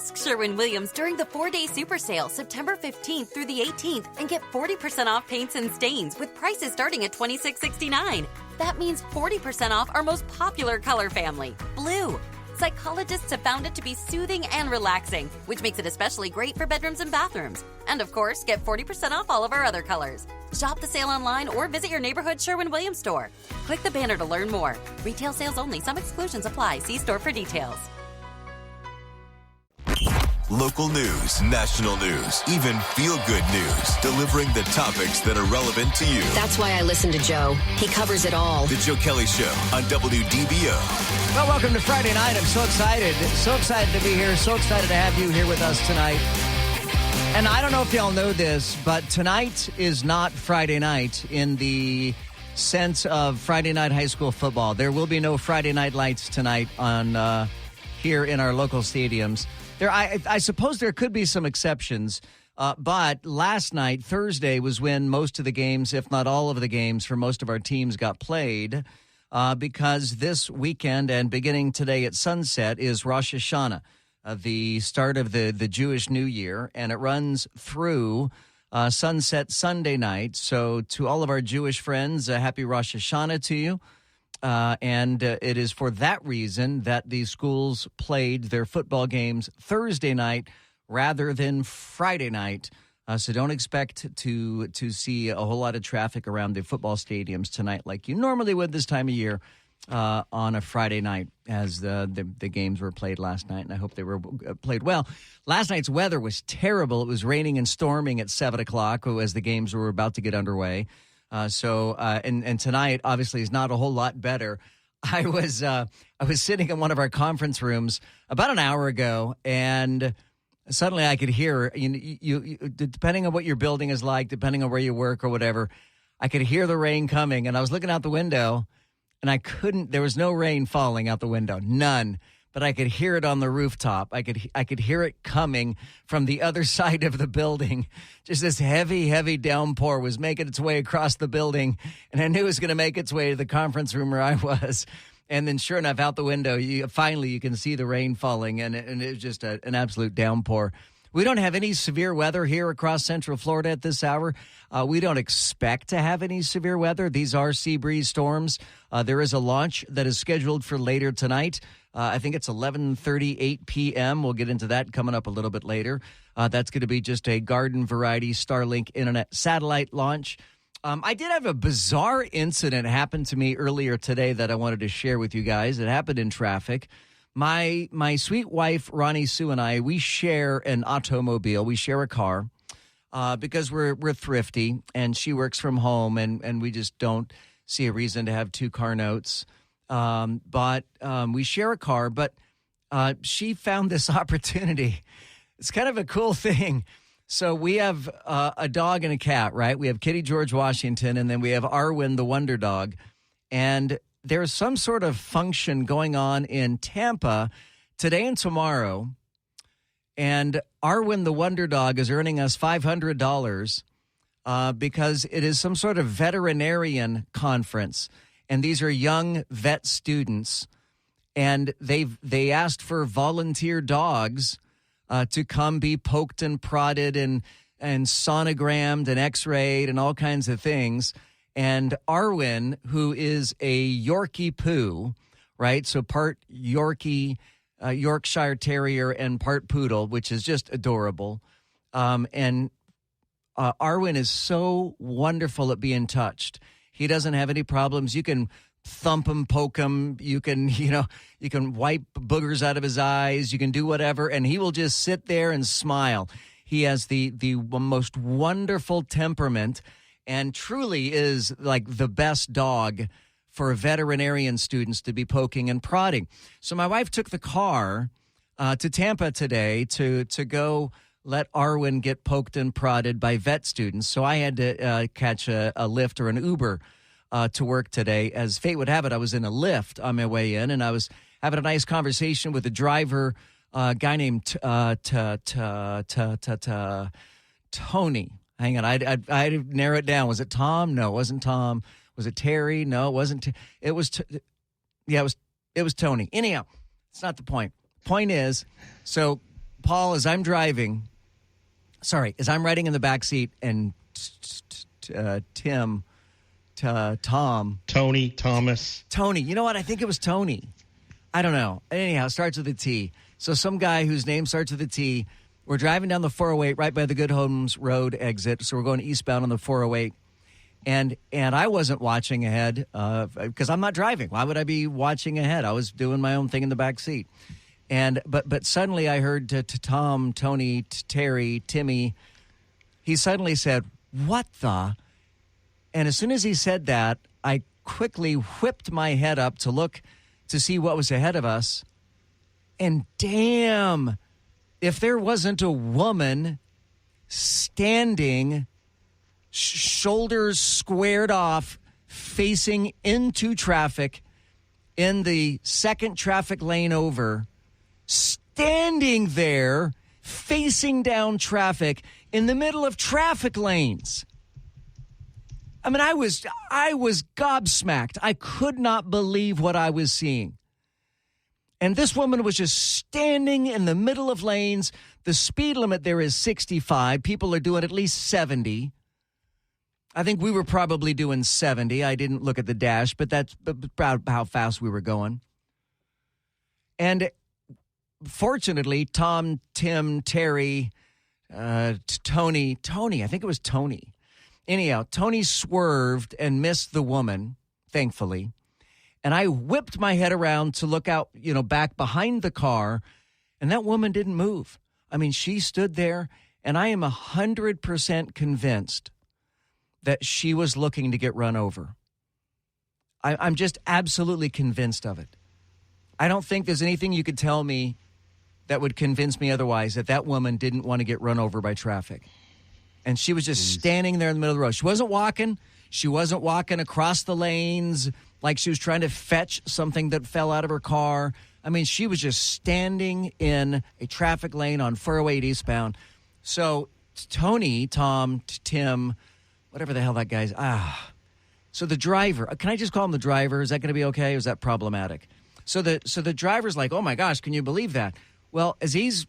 Ask Sherwin-Williams during the 4-day super sale, September 15th through the 18th, and get 40% off paints and stains with prices starting at $26.69. That means 40% off our most popular color family, blue. Psychologists have found it to be soothing and relaxing, which makes it especially great for bedrooms and bathrooms. And of course, get 40% off all of our other colors. Shop the sale online or visit your neighborhood Sherwin-Williams store. Click the banner to learn more. Retail sales only. Some exclusions apply. See store for details. Local news, national news, even feel-good news, delivering the topics that are relevant to you. That's why I listen to Joe. He covers it all. The Joe Kelley Show on WDBO. Well, welcome to Friday night. I'm so excited to be here. So excited to have you here with us tonight. And I don't know if y'all know this, but tonight is not Friday night in the sense of Friday night high school football. There will be no Friday night lights tonight on here in our local stadiums. I suppose there could be some exceptions, but last night, Thursday, was when most of the games, if not all of the games for most of our teams got played because this weekend and beginning today at sunset is Rosh Hashanah, the start of the Jewish New Year, and it runs through sunset Sunday night. So to all of our Jewish friends, happy Rosh Hashanah to you. And it is for that reason that the schools played their football games Thursday night rather than Friday night. So don't expect to see a whole lot of traffic around the football stadiums tonight like you normally would this time of year on a Friday night as the games were played last night. And I hope they were played well. Last night's weather was terrible. It was raining and storming at 7 o'clock as the games were about to get underway. And tonight obviously is not a whole lot better. I was sitting in one of our conference rooms about an hour ago, and suddenly I could hear you depending on what your building is like, depending on where you work or whatever, I could hear the rain coming, and I was looking out the window, and there was no rain falling out the window, none. But I could hear it on the rooftop. I could hear it coming from the other side of the building. Just this heavy, heavy downpour was making its way across the building, and I knew it was going to make its way to the conference room where I was. And then sure enough, out the window, you can see the rain falling, and it was just an absolute downpour. We don't have any severe weather here across Central Florida at this hour. We don't expect to have any severe weather. These are sea breeze storms. There is a launch that is scheduled for later tonight. I think it's 11:38 p.m. We'll get into that coming up a little bit later. That's going to be just a garden variety Starlink internet satellite launch. I did have a bizarre incident happen to me earlier today that I wanted to share with you guys. It happened in traffic. My sweet wife, Ronnie Sue, and I, we share an automobile. We share a car because we're thrifty, and she works from home, and we just don't see a reason to have two car notes. But we share a car, but she found this opportunity. It's kind of a cool thing. So we have a dog and a cat, right? We have Kitty George Washington, and then we have Arwen the Wonder Dog. And there's some sort of function going on in Tampa today and tomorrow. And Arwen the Wonder Dog is earning us $500 because it is some sort of veterinarian conference. And these are young vet students, and they asked for volunteer dogs to come be poked and prodded and sonogrammed and x-rayed and all kinds of things. And Arwen, who is a Yorkie poo, right? So part Yorkie, Yorkshire Terrier, and part poodle, which is just adorable. And Arwen is so wonderful at being touched. He doesn't have any problems. You can thump him, poke him. You can wipe boogers out of his eyes. You can do whatever, and he will just sit there and smile. He has the most wonderful temperament and truly is like the best dog for veterinarian students to be poking and prodding. So my wife took the car to Tampa today to go let Arwen get poked and prodded by vet students. So I had to catch a Lyft or an Uber to work today. As fate would have it, I was in a Lyft on my way in, and I was having a nice conversation with a driver, a guy named Tony. Hang on, I'd narrow it down. Was it Tom? No, it wasn't Tom. Was it Terry? No, it wasn't. It was Tony. Anyhow, it's not the point. Point is, so Paul, as I'm riding in the back seat, and Tony, you know what? I think it was Tony. I don't know. Anyhow, it starts with a T. So some guy whose name starts with a T. We're driving down the 408 right by the Good Homes Road exit. So we're going eastbound on the 408. And I wasn't watching ahead because I'm not driving. Why would I be watching ahead? I was doing my own thing in the back seat. But suddenly I heard Tom, Tony, Terry, Timmy. He suddenly said, "What the?" And as soon as he said that, I quickly whipped my head up to look to see what was ahead of us. And damn, if there wasn't a woman standing, shoulders squared off, facing into traffic in the second traffic lane over, standing there, facing down traffic in the middle of traffic lanes. I mean, I was gobsmacked. I could not believe what I was seeing. And this woman was just standing in the middle of lanes. The speed limit there is 65. People are doing at least 70. I think we were probably doing 70. I didn't look at the dash, but that's about how fast we were going. And fortunately, Tom, Tim, Terry, Tony, I think it was Tony. Anyhow, Tony swerved and missed the woman, thankfully. And I whipped my head around to look out, back behind the car, and that woman didn't move. I mean, she stood there, and I am 100% convinced that she was looking to get run over. I'm just absolutely convinced of it. I don't think there's anything you could tell me that would convince me otherwise, that woman didn't want to get run over by traffic. And she was just standing there in the middle of the road. She wasn't walking. She wasn't walking across the lanes like she was trying to fetch something that fell out of her car. I mean, she was just standing in a traffic lane on 408 eastbound. So Tony, Tom, Tim, whatever the hell that guy's. So the driver, can I just call him the driver? Is that going to be okay? Or is that problematic? So the driver's like, oh my gosh, can you believe that? Well, as he's,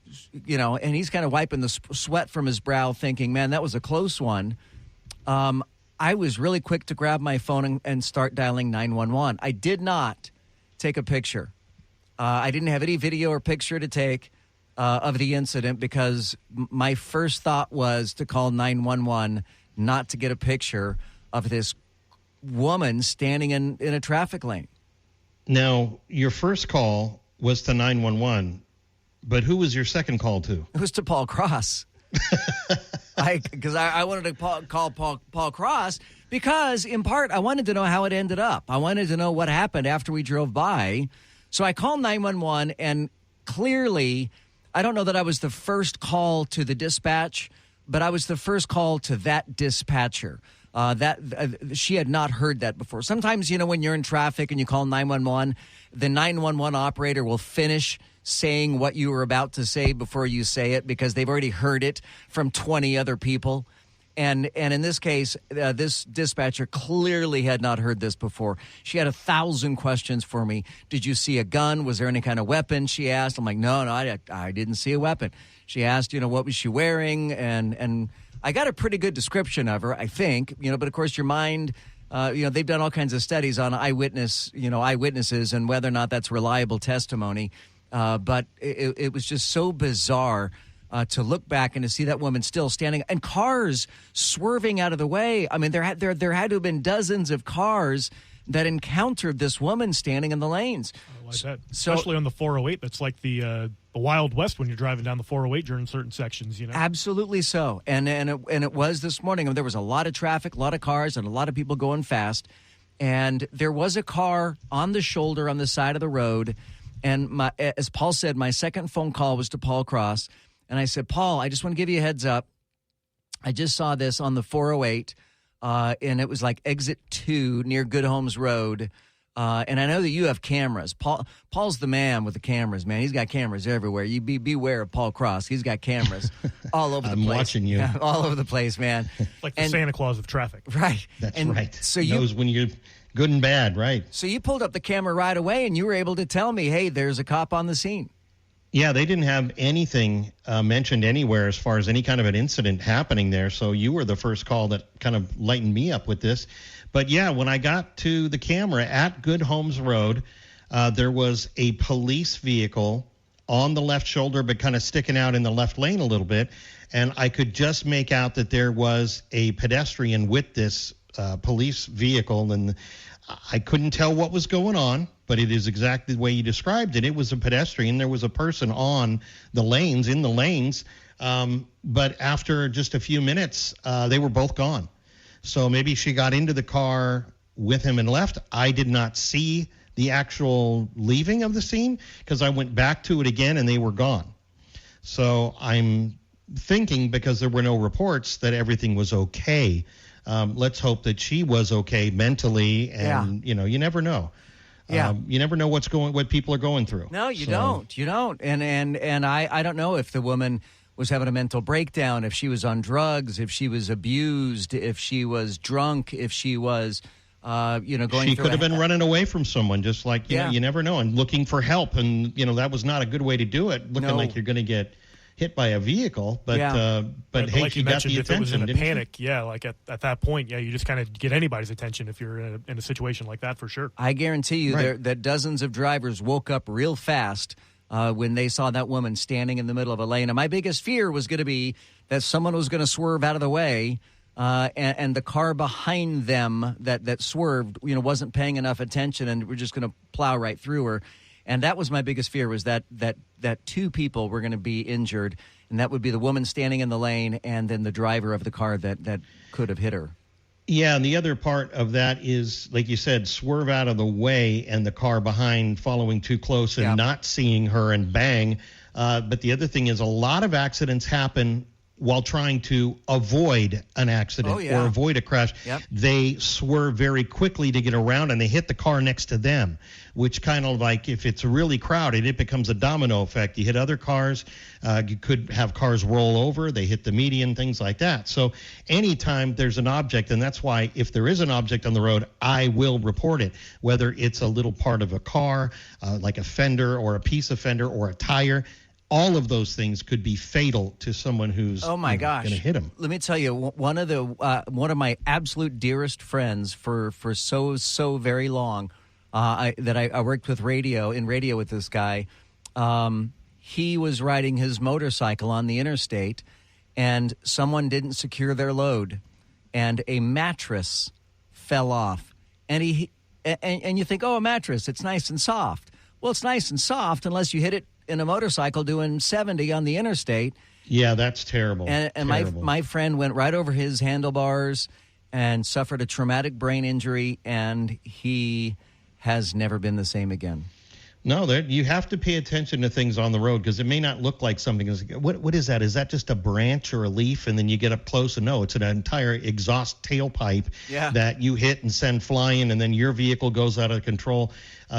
and he's kind of wiping the sweat from his brow thinking, man, that was a close one. I was really quick to grab my phone and start dialing 911. I did not take a picture. I didn't have any video or picture to take of the incident because my first thought was to call 911, not to get a picture of this woman standing in a traffic lane. Now, your first call was to 911. But who was your second call to? It was to Paul Cross. Because I wanted to call Paul Cross because, in part, I wanted to know how it ended up. I wanted to know what happened after we drove by. So I called 911, and clearly, I don't know that I was the first call to the dispatch, but I was the first call to that dispatcher. She had not heard that before. Sometimes, when you're in traffic and you call 911, the 911 operator will finish saying what you were about to say before you say it because they've already heard it from 20 other people. And in this case, this dispatcher clearly had not heard this before. She had 1,000 questions for me. Did you see a gun? Was there any kind of weapon? She asked. I'm like, no, I didn't see a weapon. She asked, what was she wearing? And I got a pretty good description of her, I think, but of course your mind, they've done all kinds of studies on eyewitnesses and whether or not that's reliable testimony. But it was just so bizarre to look back and to see that woman still standing and cars swerving out of the way. I mean, there had to have been dozens of cars that encountered this woman standing in the lanes. Like that. Especially on the 408. That's like the Wild West when you're driving down the 408 during certain sections, Absolutely so. And it was this morning. There was a lot of traffic, a lot of cars, and a lot of people going fast. And there was a car on the shoulder on the side of the road. And as Paul said, my second phone call was to Paul Cross. And I said, Paul, I just want to give you a heads up. I just saw this on the 408, and it was like exit 2 near Good Homes Road. And I know that you have cameras. Paul's the man with the cameras, man. He's got cameras everywhere. You beware of Paul Cross. He's got cameras all over the place. I'm watching you. Yeah, all over the place, man. Like the Santa Claus of traffic. Right. That's right. So he knows when you're good and bad, right? So you pulled up the camera right away, and you were able to tell me, hey, there's a cop on the scene. Yeah, they didn't have anything mentioned anywhere as far as any kind of an incident happening there. So you were the first call that kind of lightened me up with this. But yeah, when I got to the camera at Good Homes Road, there was a police vehicle on the left shoulder, but kind of sticking out in the left lane a little bit. And I could just make out that there was a pedestrian with this police vehicle. And I couldn't tell what was going on, but it is exactly the way you described it. It was a pedestrian. There was a person on the lanes, in the lanes. But after just a few minutes, they were both gone. So maybe she got into the car with him and left. I did not see the actual leaving of the scene because I went back to it again and they were gone. So I'm thinking, because there were no reports, that everything was okay. Let's hope that she was okay mentally, and you never know. You never know what people are going through. No, you don't. You don't. And I don't know if the woman was having a mental breakdown, if she was on drugs, if she was abused, if she was drunk, if she was going she could have been running away from someone, just like you know, you never know, and looking for help, and that was not a good way to do it, looking like you're going to get hit by a vehicle, but hey, like she you got mentioned, the if it was attention. in a panic, like at that point, you just kind of get anybody's attention if you're in a situation like that, for sure. I guarantee you that dozens of drivers woke up real fast when they saw that woman standing in the middle of a lane. And my biggest fear was going to be that someone was going to swerve out of the way, and the car behind them that swerved, wasn't paying enough attention, and we're just going to plow right through her. And that was my biggest fear, was that two people were going to be injured, and that would be the woman standing in the lane and then the driver of the car that could have hit her. Yeah, and the other part of that is, like you said, swerve out of the way and the car behind following too close and not seeing her and bang. But the other thing is, a lot of accidents happen while trying to avoid an accident or avoid a crash. They swerve very quickly to get around, and they hit the car next to them, which kind of like, if it's really crowded, it becomes a domino effect. You hit other cars. You could have cars roll over. They hit the median, things like that. So anytime there's an object, and that's why if there is an object on the road, I will report it, whether it's a little part of a car, like a fender or a piece of fender or a tire. All of those things could be fatal to someone who's going to hit them. Let me tell you, one of my absolute dearest friends for so very long, that I worked with in radio with this guy. He was riding his motorcycle on the interstate, and someone didn't secure their load, and a mattress fell off. And you think, a mattress, it's nice and soft. Well, it's nice and soft unless you hit it in a motorcycle doing 70 on the interstate. Yeah, that's terrible. And terrible. My friend went right over his handlebars and suffered a traumatic brain injury, and he has never been the same again. No, you have to pay attention to things on the road, because it may not look like something. What is that? Is that just a branch or a leaf? And then you get up close and no, it's an entire exhaust tailpipe that you hit and send flying, and then your vehicle goes out of control.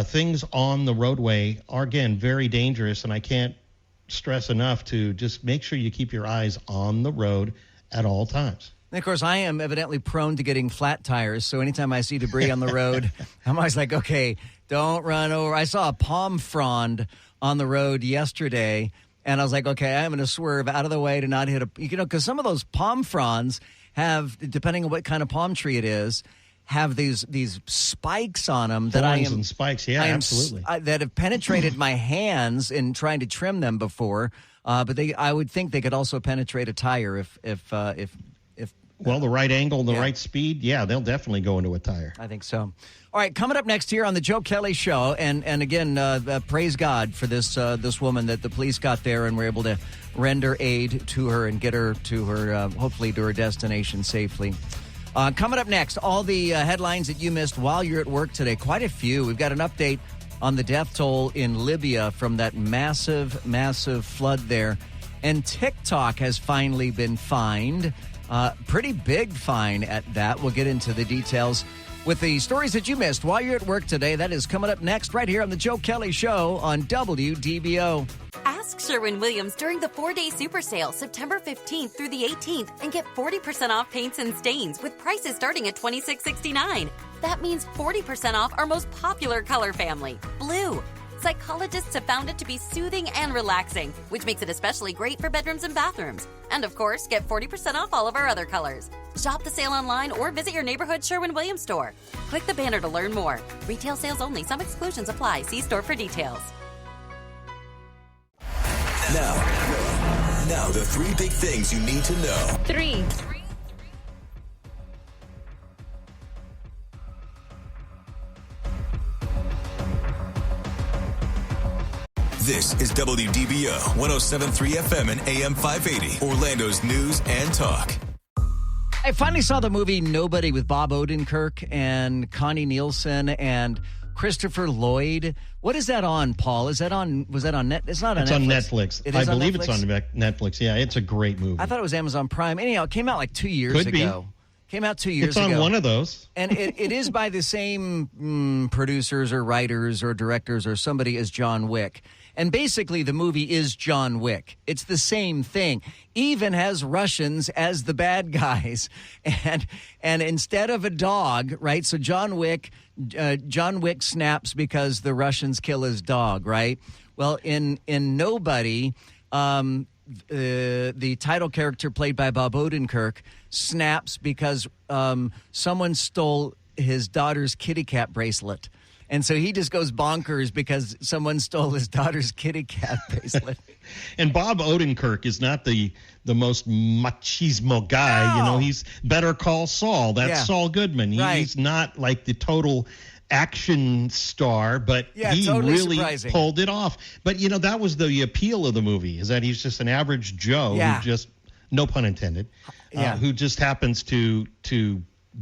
Things on the roadway are, again, very dangerous, and I can't stress enough to just make sure you keep your eyes on the road at all times. And of course, I am evidently prone to getting flat tires, so anytime I see debris on the road, I'm always like, okay, don't run over. I saw a palm frond on the road yesterday, and I was like, okay, I'm going to swerve out of the way to not hit because some of those palm fronds have, depending on what kind of palm tree it is, have these spikes on them and spikes, absolutely, that have penetrated my hands in trying to trim them before. But I would think they could also penetrate a tire if the right angle and the right speed, they'll definitely go into a tire. I think so. All right, coming up next here on the Joe Kelley Show, and again, praise God for this woman that the police got there and were able to render aid to her and get her to her, hopefully to her destination safely. Coming up next, all the headlines that you missed while you're at work today. Quite a few. We've got an update on the death toll in Libya from that massive flood there. And TikTok has finally been fined. Pretty big fine at that. We'll get into the details with the stories that you missed while you're at work today. That is coming up next right here on the Joe Kelley Show on WDBO. Ask Sherwin-Williams during the 4-day super sale, September 15th through the 18th, and get 40% off paints and stains with prices starting at $26.69. That means 40% off our most popular color family, blue. Psychologists have found it to be soothing and relaxing, which makes it especially great for bedrooms and bathrooms. And of course, get 40% off all of our other colors. Shop the sale online or visit your neighborhood Sherwin-Williams store. Click the banner to learn more. Retail sales only. Some exclusions apply. See store for details. Now, the 3 big things you need to know. 3. This is WDBO 107.3 FM and AM 580, Orlando's news and talk. I finally saw the movie Nobody with Bob Odenkirk and Connie Nielsen and Christopher Lloyd. What is that on, Paul? Was that on Net? It's not on It's Netflix. on Netflix. It I is on believe Netflix? it's on Netflix. Yeah, it's a great movie. I thought it was Amazon Prime. Anyhow, it came out like 2 years Could be. ago. Came out 2 years It's ago. on one of those. And it is by the same producers or writers or directors or somebody as John Wick. And basically the movie is John Wick. It's the same thing. Even has Russians as the bad guys. And instead of a dog, right? So John Wick snaps because the Russians kill his dog, right? Well, in Nobody, the title character played by Bob Odenkirk snaps because someone stole his daughter's kitty cat bracelet. And so he just goes bonkers because someone stole his daughter's kitty cat bracelet. And Bob Odenkirk is not the most machismo guy. No. You know, he's Better Call Saul. That's Yeah. Saul Goodman. Right. He's not like the total action star, but Yeah, he totally really surprising. pulled it off. But, you know, that was the appeal of the movie, is that he's just an average Joe Yeah. who just, no pun intended, Yeah. who just happens to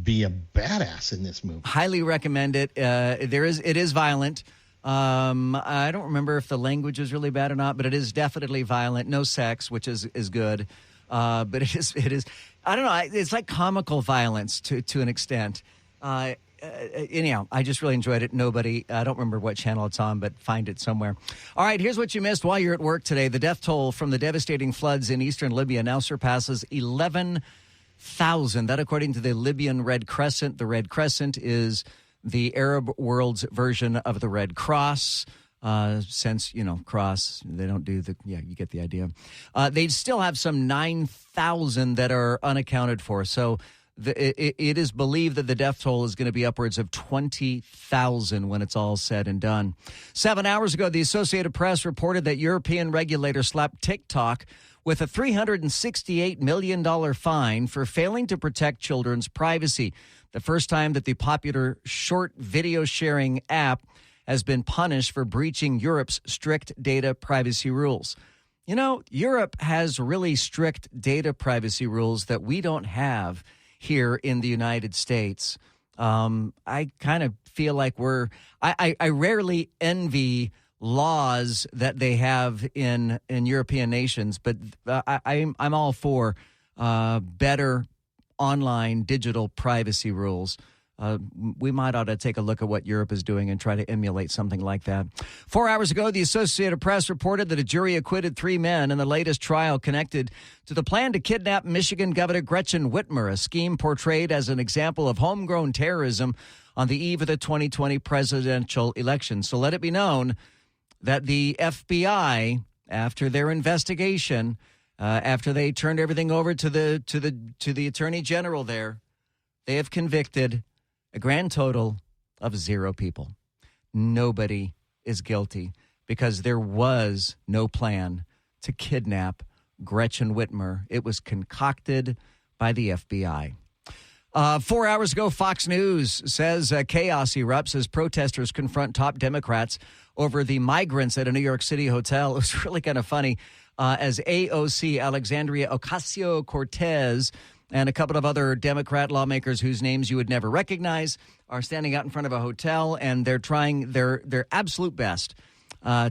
be a badass in this movie. Highly recommend it. It is violent. I don't remember if the language is really bad or not, but it is definitely violent. No sex, which is good. But it is. I don't know. It's like comical violence to an extent. Anyhow, I just really enjoyed it. Nobody. I don't remember what channel it's on, but find it somewhere. All right, here's what you missed while you're at work today. The death toll from the devastating floods in eastern Libya now surpasses 11,000. That, according to the Libyan Red Crescent. The Red Crescent is the Arab world's version of the Red Cross. Since, cross, they don't do you get the idea. They still have some 9,000 that are unaccounted for. So it is believed that the death toll is going to be upwards of 20,000 when it's all said and done. 7 hours ago, the Associated Press reported that European regulators slapped TikTok with a $368 million fine for failing to protect children's privacy. The first time that the popular short video sharing app has been punished for breaching Europe's strict data privacy rules. You know, Europe has really strict data privacy rules that we don't have here in the United States. I kind of feel like I rarely envy laws that they have in European nations, but I'm all for better online digital privacy rules. We might ought to take a look at what Europe is doing and try to emulate something like that. 4 hours ago, the Associated Press reported that a jury acquitted 3 men in the latest trial connected to the plan to kidnap Michigan Governor Gretchen Whitmer, a scheme portrayed as an example of homegrown terrorism on the eve of the 2020 presidential election. So let it be known that the FBI, after their investigation, after they turned everything over to the Attorney General there, they have convicted a grand total of 0 people. Nobody is guilty because there was no plan to kidnap Gretchen Whitmer. It was concocted by the FBI. 4 hours ago, Fox News says chaos erupts as protesters confront top Democrats over the migrants at a New York City hotel. It was really kind of funny as AOC, Alexandria Ocasio-Cortez, and a couple of other Democrat lawmakers whose names you would never recognize are standing out in front of a hotel, and they're trying their absolute best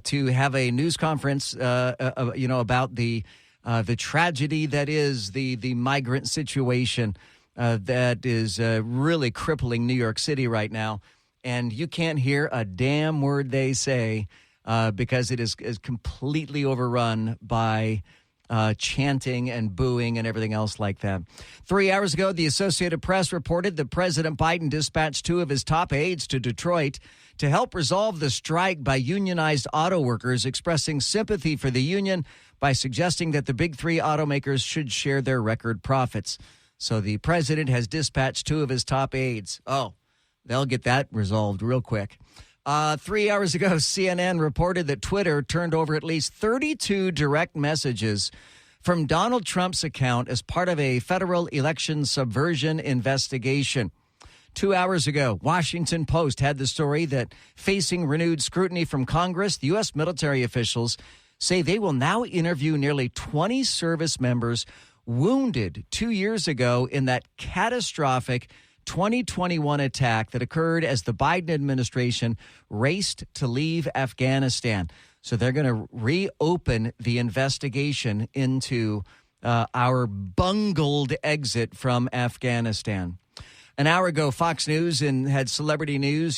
to have a news conference, about the tragedy that is the migrant situation that is really crippling New York City right now. And you can't hear a damn word they say because it is completely overrun by chanting and booing and everything else like that. 3 hours ago, the Associated Press reported that President Biden dispatched 2 of his top aides to Detroit to help resolve the strike by unionized auto workers, expressing sympathy for the union by suggesting that the big 3 automakers should share their record profits. So the president has dispatched 2 of his top aides. Oh, they'll get that resolved real quick. 3 hours ago, CNN reported that Twitter turned over at least 32 direct messages from Donald Trump's account as part of a federal election subversion investigation. 2 hours ago, Washington Post had the story that facing renewed scrutiny from Congress, the U.S. military officials say they will now interview nearly 20 service members wounded 2 years ago in that catastrophic 2021 attack that occurred as the Biden administration raced to leave Afghanistan. So they're going to reopen the investigation into our bungled exit from Afghanistan. An hour ago, Fox News had celebrity news.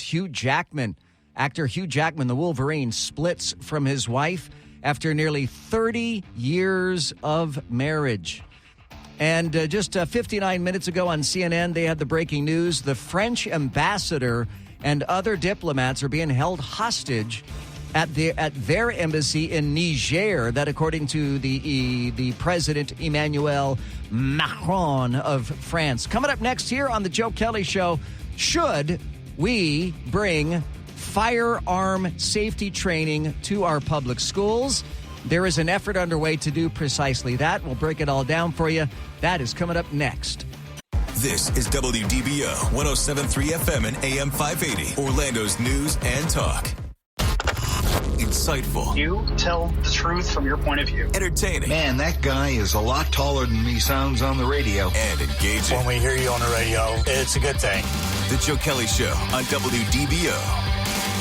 Actor Hugh Jackman, the Wolverine, splits from his wife after nearly 30 years of marriage. And just 59 minutes ago on CNN, they had the breaking news. The French ambassador and other diplomats are being held hostage at their embassy in Niger. That, according to the President Emmanuel Macron of France. Coming up next here on the Joe Kelley Show, should we bring firearm safety training to our public schools? There is an effort underway to do precisely that. We'll break it all down for you. That is coming up next. This is WDBO 107.3 FM and AM 580, Orlando's news and talk. Insightful. You tell the truth from your point of view. Entertaining. Man, that guy is a lot taller than he sounds on the radio. And engaging. When we hear you on the radio, it's a good thing. The Joe Kelley Show on WDBO.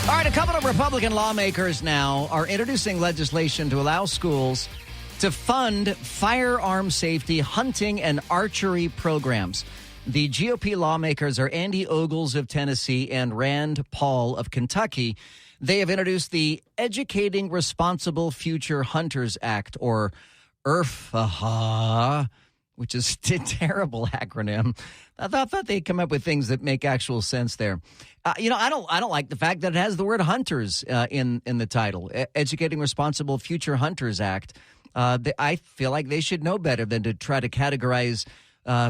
All right, a couple of Republican lawmakers now are introducing legislation to allow schools to fund firearm safety, hunting, and archery programs. The GOP lawmakers are Andy Ogles of Tennessee and Rand Paul of Kentucky. They have introduced the Educating Responsible Future Hunters Act, or ERFAHA, which is a terrible acronym. I thought they'd come up with things that make actual sense there. I don't like the fact that it has the word hunters in the title. Educating Responsible Future Hunters Act. I feel like they should know better than to try to categorize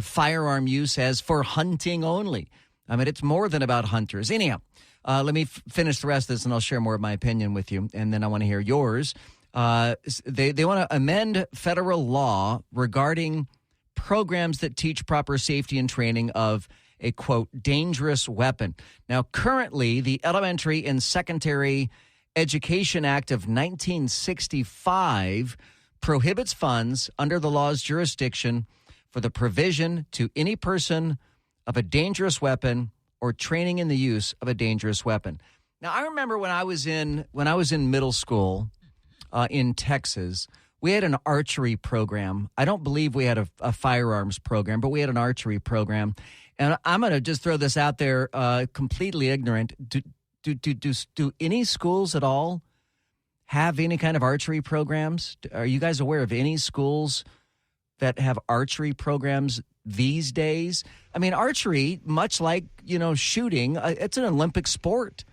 firearm use as for hunting only. I mean, it's more than about hunters. Anyhow, let me finish the rest of this, and I'll share more of my opinion with you, and then I want to hear yours. They want to amend federal law regarding programs that teach proper safety and training of a, quote, dangerous weapon. Now, currently, the Elementary and Secondary Education Act of 1965 prohibits funds under the law's jurisdiction for the provision to any person of a dangerous weapon or training in the use of a dangerous weapon. Now, I remember when I was in middle school in Texas, we had an archery program. I don't believe we had a firearms program, but we had an archery program. And I'm going to just throw this out there, completely ignorant. Do any schools at all have any kind of archery programs? Are you guys aware of any schools that have archery programs these days? I mean, archery, much like, shooting, it's an Olympic sport.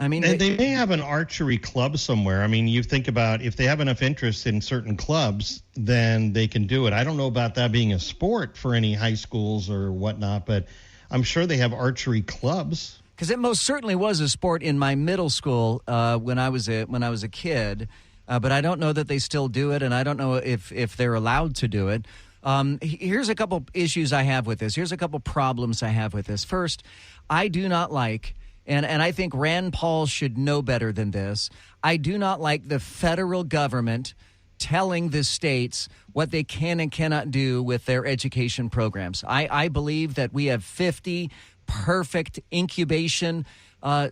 I mean, they may have an archery club somewhere. I mean, you think about if they have enough interest in certain clubs, then they can do it. I don't know about that being a sport for any high schools or whatnot, but I'm sure they have archery clubs. Because it most certainly was a sport in my middle school when I was a kid, but I don't know that they still do it, and I don't know if they're allowed to do it. Here's a couple issues I have with this. Here's a couple problems I have with this. First, I do not like, and I think Rand Paul should know better than this, I do not like the federal government telling the states what they can and cannot do with their education programs. I believe that we have 50 perfect incubation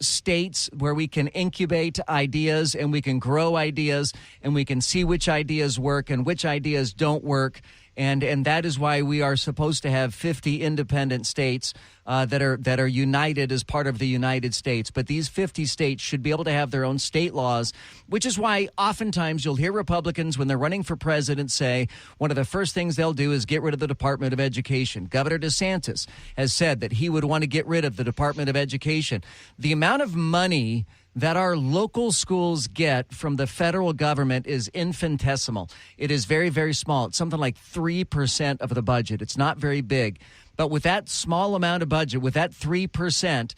states where we can incubate ideas and we can grow ideas and we can see which ideas work and which ideas don't work. And that is why we are supposed to have 50 independent states that are united as part of the United States. But these 50 states should be able to have their own state laws, which is why oftentimes you'll hear Republicans, when they're running for president, say one of the first things they'll do is get rid of the Department of Education. Governor DeSantis has said that he would want to get rid of the Department of Education. The amount of money that our local schools get from the federal government is infinitesimal. It is very, very small. It's something like 3% of the budget. It's not very big. But with that small amount of budget, with that 3%,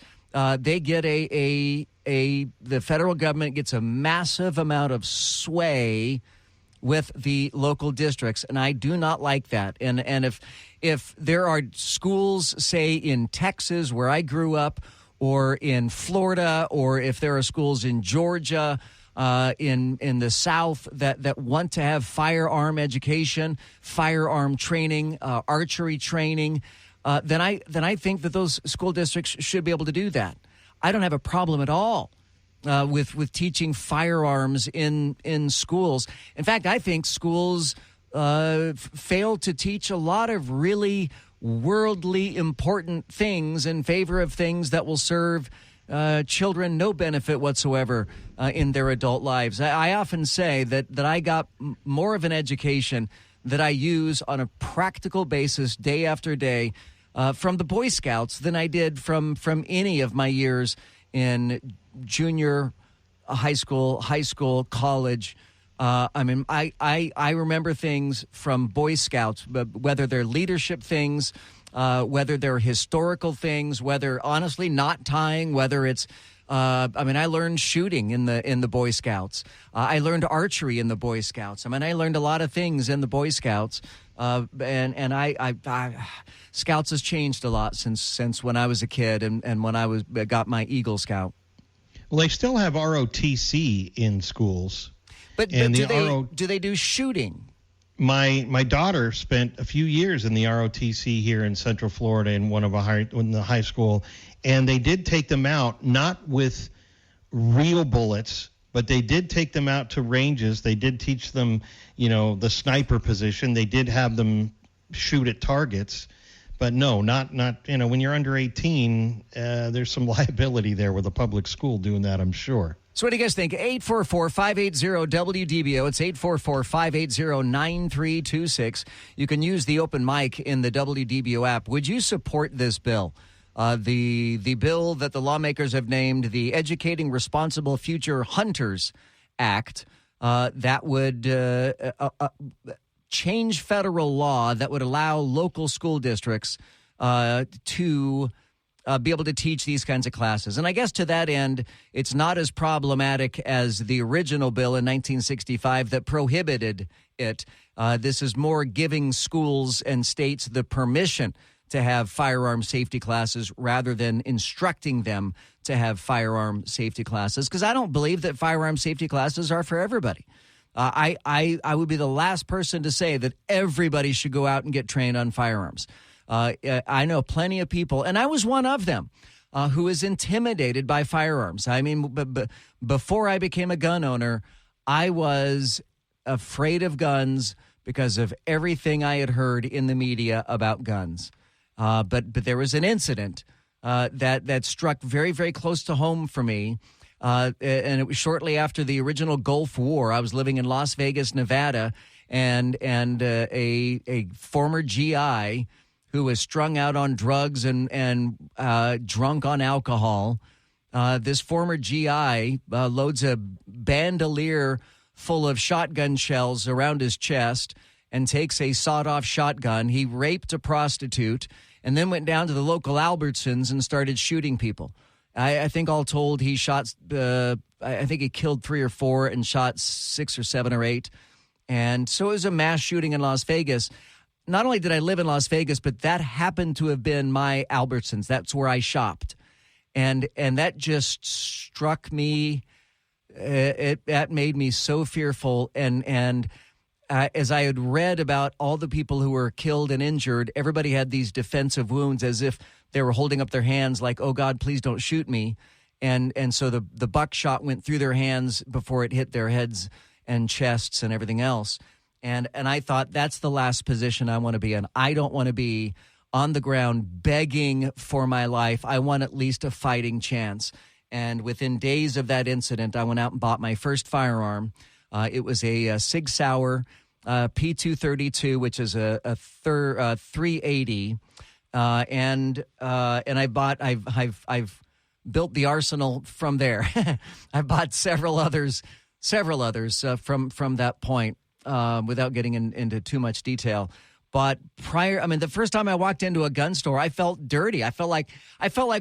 they get the federal government gets a massive amount of sway with the local districts, and I do not like that. And if there are schools, say in Texas where I grew up, or in Florida, or if there are schools in Georgia, in the South that want to have firearm education, firearm training, archery training, then I think that those school districts should be able to do that. I don't have a problem at all with teaching firearms in schools. In fact, I think schools fail to teach a lot of really worldly important things in favor of things that will serve children no benefit whatsoever in their adult lives. I often say that I got more of an education that I use on a practical basis day after day from the Boy Scouts than I did from any of my years in junior high school, college. I remember things from Boy Scouts, whether they're leadership things, whether they're historical things, whether honestly not tying, whether it's, I learned shooting in the Boy Scouts. I learned archery in the Boy Scouts. I learned a lot of things in the Boy Scouts. Scouts has changed a lot since when I was a kid and when I got my Eagle Scout. Well, they still have ROTC in schools. But do they do shooting? My daughter spent a few years in the ROTC here in Central Florida in in the high school, and they did take them out, not with real bullets, but they did take them out to ranges. They did teach them, the sniper position. They did have them shoot at targets. But no, not when you're under 18, there's some liability there with a public school doing that, I'm sure. So what do you guys think? 844-580-WDBO. It's 844-580-9326. You can use the open mic in the WDBO app. Would you support this bill? The bill that the lawmakers have named the Educating Responsible Future Hunters Act that would change federal law that would allow local school districts to be able to teach these kinds of classes. And I guess to that end, it's not as problematic as the original bill in 1965 that prohibited it. This is more giving schools and states the permission to have firearm safety classes rather than instructing them to have firearm safety classes, because I don't believe that firearm safety classes are for everybody. I would be the last person to say that everybody should go out and get trained on firearms. I know plenty of people, and I was one of them, who was intimidated by firearms. Before I became a gun owner, I was afraid of guns because of everything I had heard in the media about guns. But there was an incident that struck very, very close to home for me, and it was shortly after the original Gulf War. I was living in Las Vegas, Nevada, and a former GI who was strung out on drugs and drunk on alcohol. This former GI loads a bandolier full of shotgun shells around his chest and takes a sawed-off shotgun. He raped a prostitute and then went down to the local Albertsons and started shooting people. I think all told he shot, I think he killed 3 or 4 and shot 6 or 7 or 8. And so it was a mass shooting in Las Vegas. Not only did I live in Las Vegas, but that happened to have been my Albertsons. That's where I shopped. And that just struck me. That made me so fearful. And as I had read about all the people who were killed and injured, everybody had these defensive wounds as if they were holding up their hands like, oh, God, please don't shoot me. And so the buckshot went through their hands before it hit their heads and chests and everything else. And I thought that's the last position I want to be in. I don't want to be on the ground begging for my life. I want at least a fighting chance. And within days of that incident, I went out and bought my first firearm. It was a Sig Sauer P232, which is a 380. And I've built the arsenal from there. I bought several others from that point, without getting into too much detail. But the first time I walked into a gun store, I felt dirty. I felt like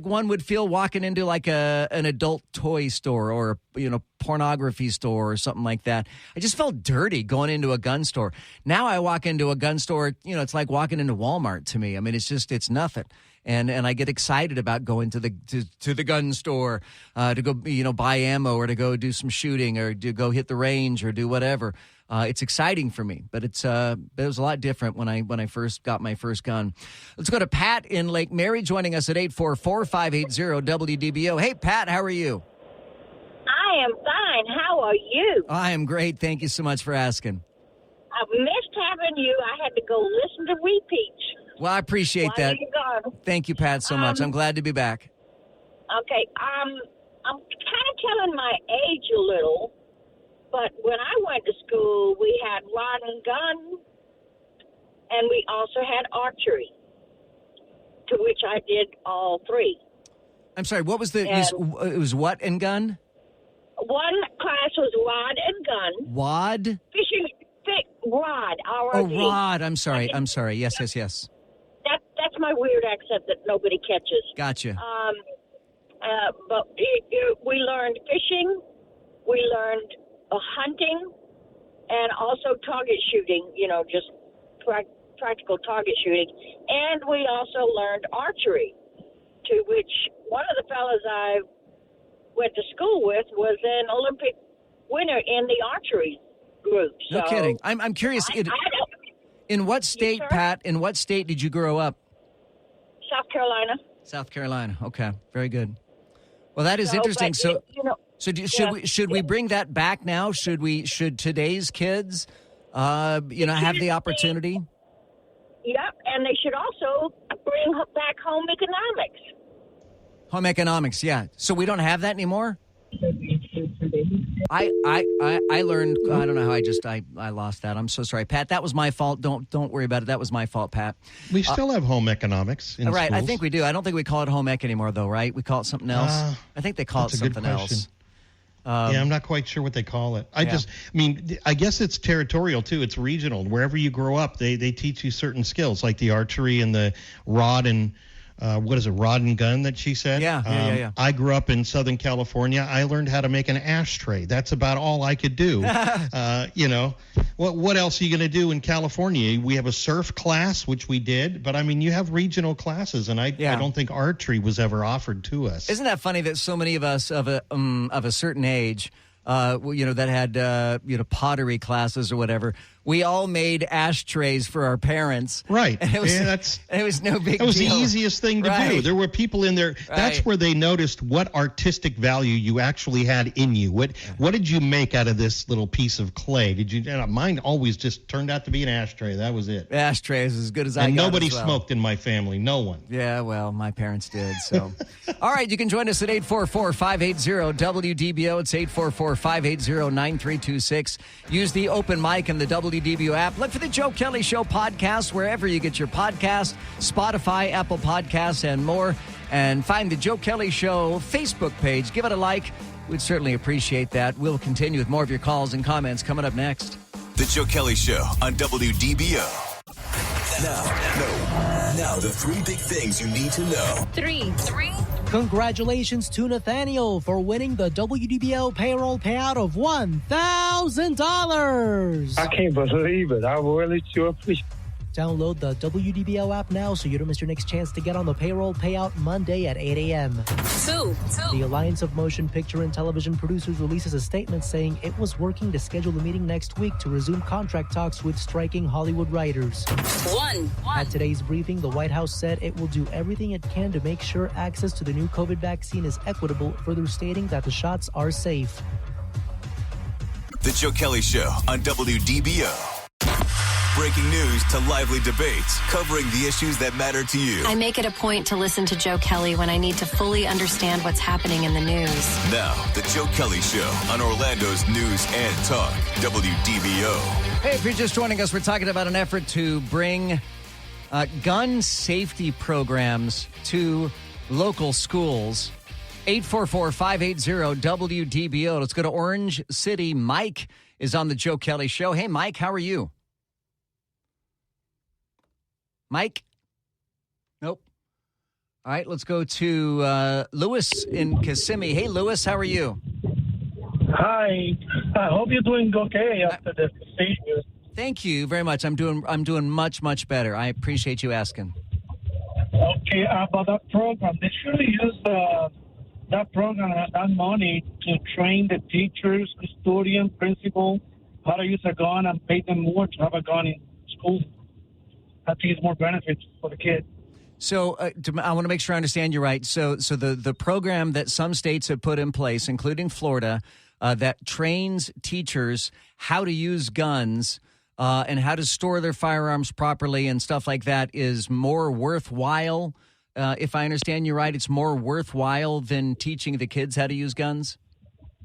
one would feel walking into like an adult toy store or pornography store or something like that. I just felt dirty going into a gun store. Now I walk into a gun store, it's like walking into Walmart to me. I mean, it's nothing. And I get excited about going to the gun store to go buy ammo or to go do some shooting or to go hit the range or do whatever. It's exciting for me, but it was a lot different when I first got my first gun. Let's go to Pat in Lake Mary joining us at 844-580-WDBO. Hey, Pat, how are you? I am fine. How are you? I am great. Thank you so much for asking. I've missed having you. I had to go listen to repeats. Well, I appreciate that. Thank you, Pat, so much. I'm glad to be back. Okay. I'm kind of telling my age a little. But when I went to school, we had rod and gun, and we also had archery, to which I did all three. I'm sorry, what was it was what and gun? One class was rod and gun. Wad? Fishing, rod, R-O-D. Oh, rod. I'm sorry. Yes. That's my weird accent that nobody catches. Gotcha. But we learned fishing, we learned hunting, and also target shooting, just practical target shooting. And we also learned archery, to which one of the fellas I went to school with was an Olympic winner in the archery group. No kidding. I'm curious, in what state, Yes, Pat, in what state did you grow up? South Carolina. South Carolina. Okay, very good. Well, that is interesting. Should we bring that back now? Should today's kids, have the opportunity? Yep, and they should also bring back home economics. Home economics, yeah. So we don't have that anymore? I learned. I don't know how. I lost that. I'm so sorry, Pat. That was my fault. Don't worry about it. That was my fault, Pat. We still have home economics in right. schools. I think we do. I don't think we call it home ec anymore, though. Right? We call it something else. I think they call it something else. Yeah, I'm not quite sure what they call it. I guess it's territorial too. It's regional. Wherever you grow up, they teach you certain skills like the archery and the rod and. Rod and gun that she said? Yeah. I grew up in Southern California. I learned how to make an ashtray. That's about all I could do. What else are you going to do in California? We have a surf class, which we did, but you have regional classes, and I don't think archery was ever offered to us. Isn't that funny that so many of us of a certain age, that had pottery classes or whatever, we all made ashtrays for our parents. Right. And it was no big deal. That was the easiest thing to do. There were people in there. Right. That's where they noticed what artistic value you actually had in you. What did you make out of this little piece of clay? Mine always just turned out to be an ashtray. That was it. Ashtray is as good as I got. And nobody smoked in my family. No one. Yeah, well, my parents did. So, all right, you can join us at 844-580-WDBO. It's 844-580-9326. Use the open mic and the WDBO app. Look for the Joe Kelley Show podcast wherever you get your podcast, Spotify, Apple Podcasts, and more. And find the Joe Kelley Show Facebook page. Give it a like. We'd certainly appreciate that. We'll continue with more of your calls and comments coming up next. The Joe Kelley Show on WDBO. Now, the three big things you need to know. Three. Congratulations to Nathaniel for winning the WDBO payroll payout of $1,000. I can't believe it. I really sure appreciate it. Download the WDBO app now so you don't miss your next chance to get on the payroll payout Monday at 8 a.m. Two. The Alliance of Motion Picture and Television Producers releases a statement saying it was working to schedule a meeting next week to resume contract talks with striking Hollywood writers. One. At today's briefing, the White House said it will do everything it can to make sure access to the new COVID vaccine is equitable, further stating that the shots are safe. The Joe Kelley Show on WDBO. breaking news to lively debates, covering the issues that matter to you. I make it a point to listen to Joe Kelley when I need to fully understand what's happening in the news. Now, the Joe Kelley Show on Orlando's News and Talk, WDBO. Hey, if you're just joining us, we're talking about an effort to bring gun safety programs to local schools. 844-580-WDBO. Let's go to Orange City. Mike is on the Joe Kelley Show. Hey, Mike, how are you? Mike? Nope. All right, let's go to Lewis in Kissimmee. Hey, Lewis, how are you? Hi. I hope you're doing okay after the procedure. Thank you very much. I'm doing much, much better. I appreciate you asking. Okay, about that program, they should use that program, that money to train the teachers, custodian, principal, how to use a gun and pay them more to have a gun in school. I think it's more benefits for the kid. So I want to make sure I understand you right. So the program that some states have put in place, including Florida, that trains teachers how to use guns and how to store their firearms properly and stuff like that is more worthwhile. If I understand you right, it's more worthwhile than teaching the kids how to use guns?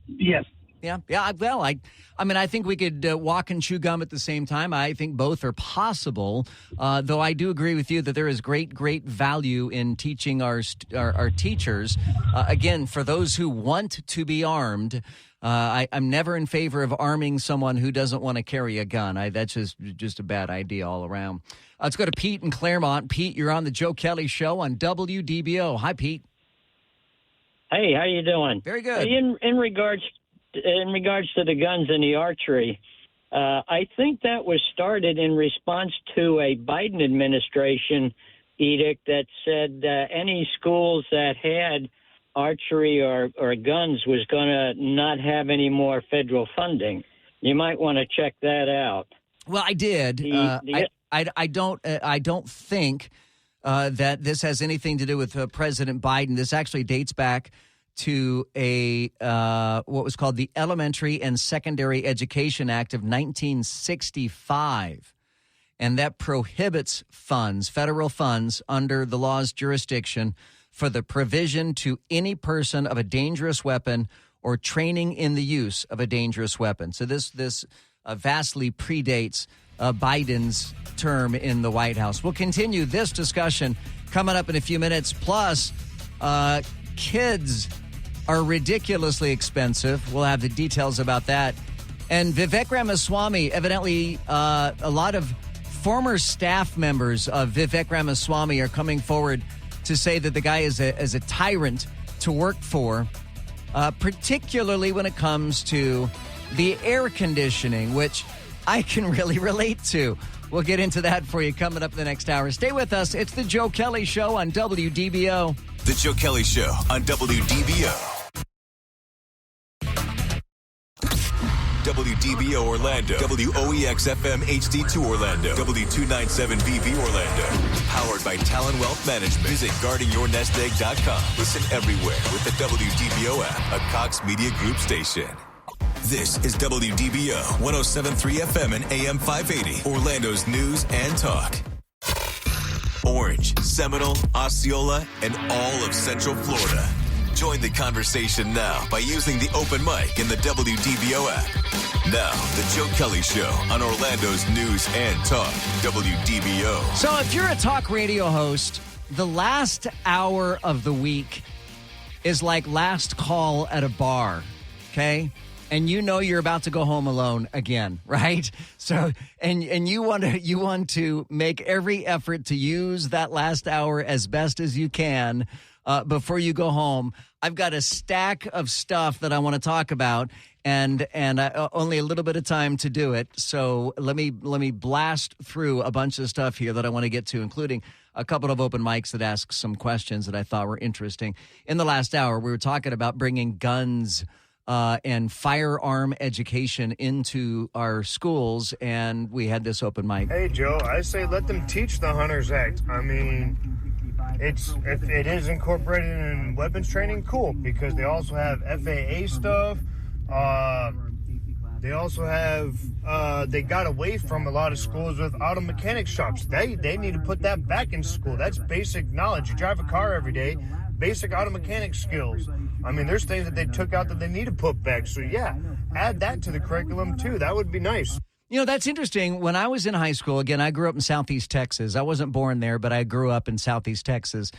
Yes. Yeah. Well, I mean, I think we could walk and chew gum at the same time. I think both are possible, though I do agree with you that there is great value in teaching our teachers. Again, for those who want to be armed, I'm never in favor of arming someone who doesn't want to carry a gun. That's just a bad idea all around. Let's go to Pete in Claremont. Pete, you're on the Joe Kelley Show on WDBO. Hi, Pete. Hey, how you doing? Very good. In regards to the guns and the archery, I think that was started in response to a Biden administration edict that said any schools that had archery or guns was going to not have any more federal funding. You might want to check that out. Well, I did. I don't think that this has anything to do with President Biden. This actually dates back to what was called the Elementary and Secondary Education Act of 1965. And that prohibits federal funds under the law's jurisdiction for the provision to any person of a dangerous weapon or training in the use of a dangerous weapon. So this vastly predates Biden's term in the White House. We'll continue this discussion coming up in a few minutes. Plus, kids are ridiculously expensive. We'll have the details about that. And Vivek Ramaswamy, evidently a lot of former staff members of Vivek Ramaswamy are coming forward to say that the guy is a tyrant to work for, particularly when it comes to the air conditioning, which I can really relate to. We'll get into that for you coming up in the next hour. Stay with us. It's the Joe Kelley Show on WDBO. The Joe Kelley Show on WDBO. WDBO Orlando, WOEX-FM HD2 Orlando, W297BB Orlando. Powered by Talon Wealth Management. Visit guardingyournestegg.com. Listen everywhere with the WDBO app, a Cox Media Group station. This is WDBO 107.3 FM and AM 580, Orlando's News and Talk. Orange, Seminole, Osceola, and all of Central Florida. Join the conversation now by using the open mic in the WDBO app. Now, the Joe Kelley Show on Orlando's News and Talk, WDBO. So if you're a talk radio host, the last hour of the week is like last call at a bar, okay? And you know you're about to go home alone again, right? So, and you want to make every effort to use that last hour as best as you can before you go home. I've got a stack of stuff that I want to talk about, and only a little bit of time to do it. So let me blast through a bunch of stuff here that I want to get to, including a couple of open mics that asked some questions that I thought were interesting. In the last hour, we were talking about bringing guns and firearm education into our schools, and we had this open mic. Hey, Joe, I say let them teach the Hunters Act. I mean, if it is incorporated in weapons training, cool, because they also have FAA stuff. They also have, they got away from a lot of schools with auto mechanic shops. They need to put that back in school. That's basic knowledge. You drive a car every day, basic auto mechanic skills. I mean, there's things that they took out that they need to put back. So, yeah, add that to the curriculum, too. That would be nice. You know, that's interesting. When I was in high school, again, I grew up in Southeast Texas. I wasn't born there, but I grew up in Southeast Texas.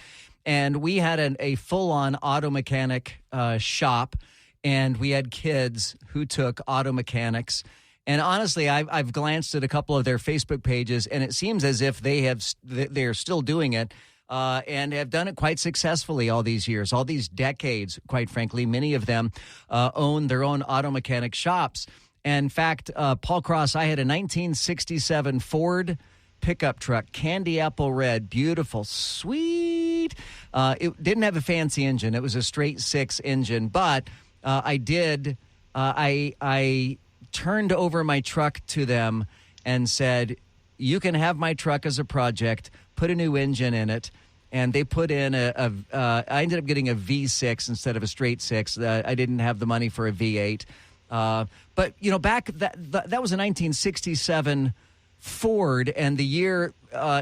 And we had a full-on auto mechanic shop, and we had kids who took auto mechanics. And honestly, I've glanced at a couple of their Facebook pages, and it seems as if they're still doing it and have done it quite successfully all these years, all these decades, quite frankly. Many of them own their own auto mechanic shops. And in fact, Paul Cross, I had a 1967 Ford pickup truck, candy apple red, beautiful, sweet. It didn't have a fancy engine. It was a straight 6 engine, but I turned over my truck to them and said, you can have my truck as a project, put a new engine in it. And they put in I ended up getting a V6 instead of a straight 6. I didn't have the money for a V8. But, you know, back that was a 1967 Ford, and the year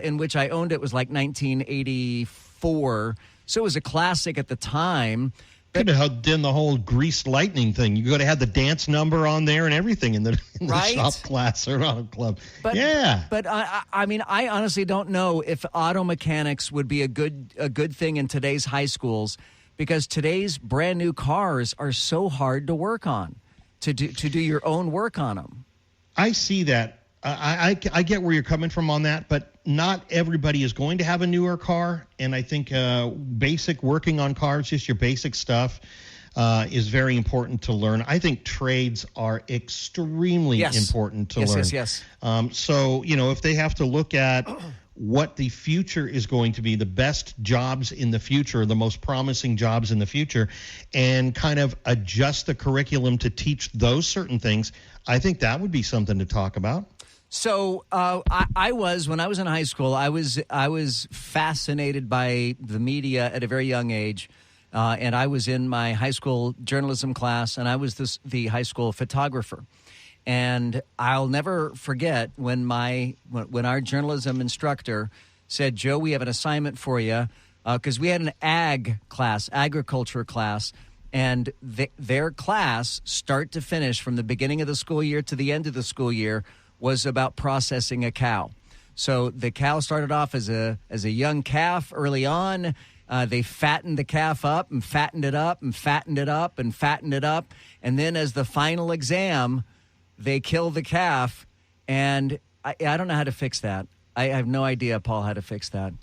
in which I owned it was like 1984. So it was a classic at the time. Could have done the whole greased lightning thing. You could have had the dance number on there and everything in the shop class or auto club. But, yeah. But I mean, I honestly don't know if auto mechanics would be a good thing in today's high schools, because today's brand new cars are so hard to work on, to do your own work on them. I see that. I get where you're coming from on that, but not everybody is going to have a newer car. And I think basic working on cars, just your basic stuff, is very important to learn. I think trades are extremely important to learn. Yes. So, you know, if they have to look at what the future is going to be, the best jobs in the future, the most promising jobs in the future, and kind of adjust the curriculum to teach those certain things, I think that would be something to talk about. So I was, when I was in high school, I was fascinated by the media at a very young age, and I was in my high school journalism class, and I was the high school photographer. And I'll never forget when our journalism instructor said, Joe, we have an assignment for you, because we had an agriculture class, and their class, start to finish, from the beginning of the school year to the end of the school year, was about processing a cow. So the cow started off as a young calf early on. They fattened the calf up and fattened it up and fattened it up and fattened it up. And then as the final exam, they kill the calf. And I don't know how to fix that. I have no idea, Paul, how to fix that.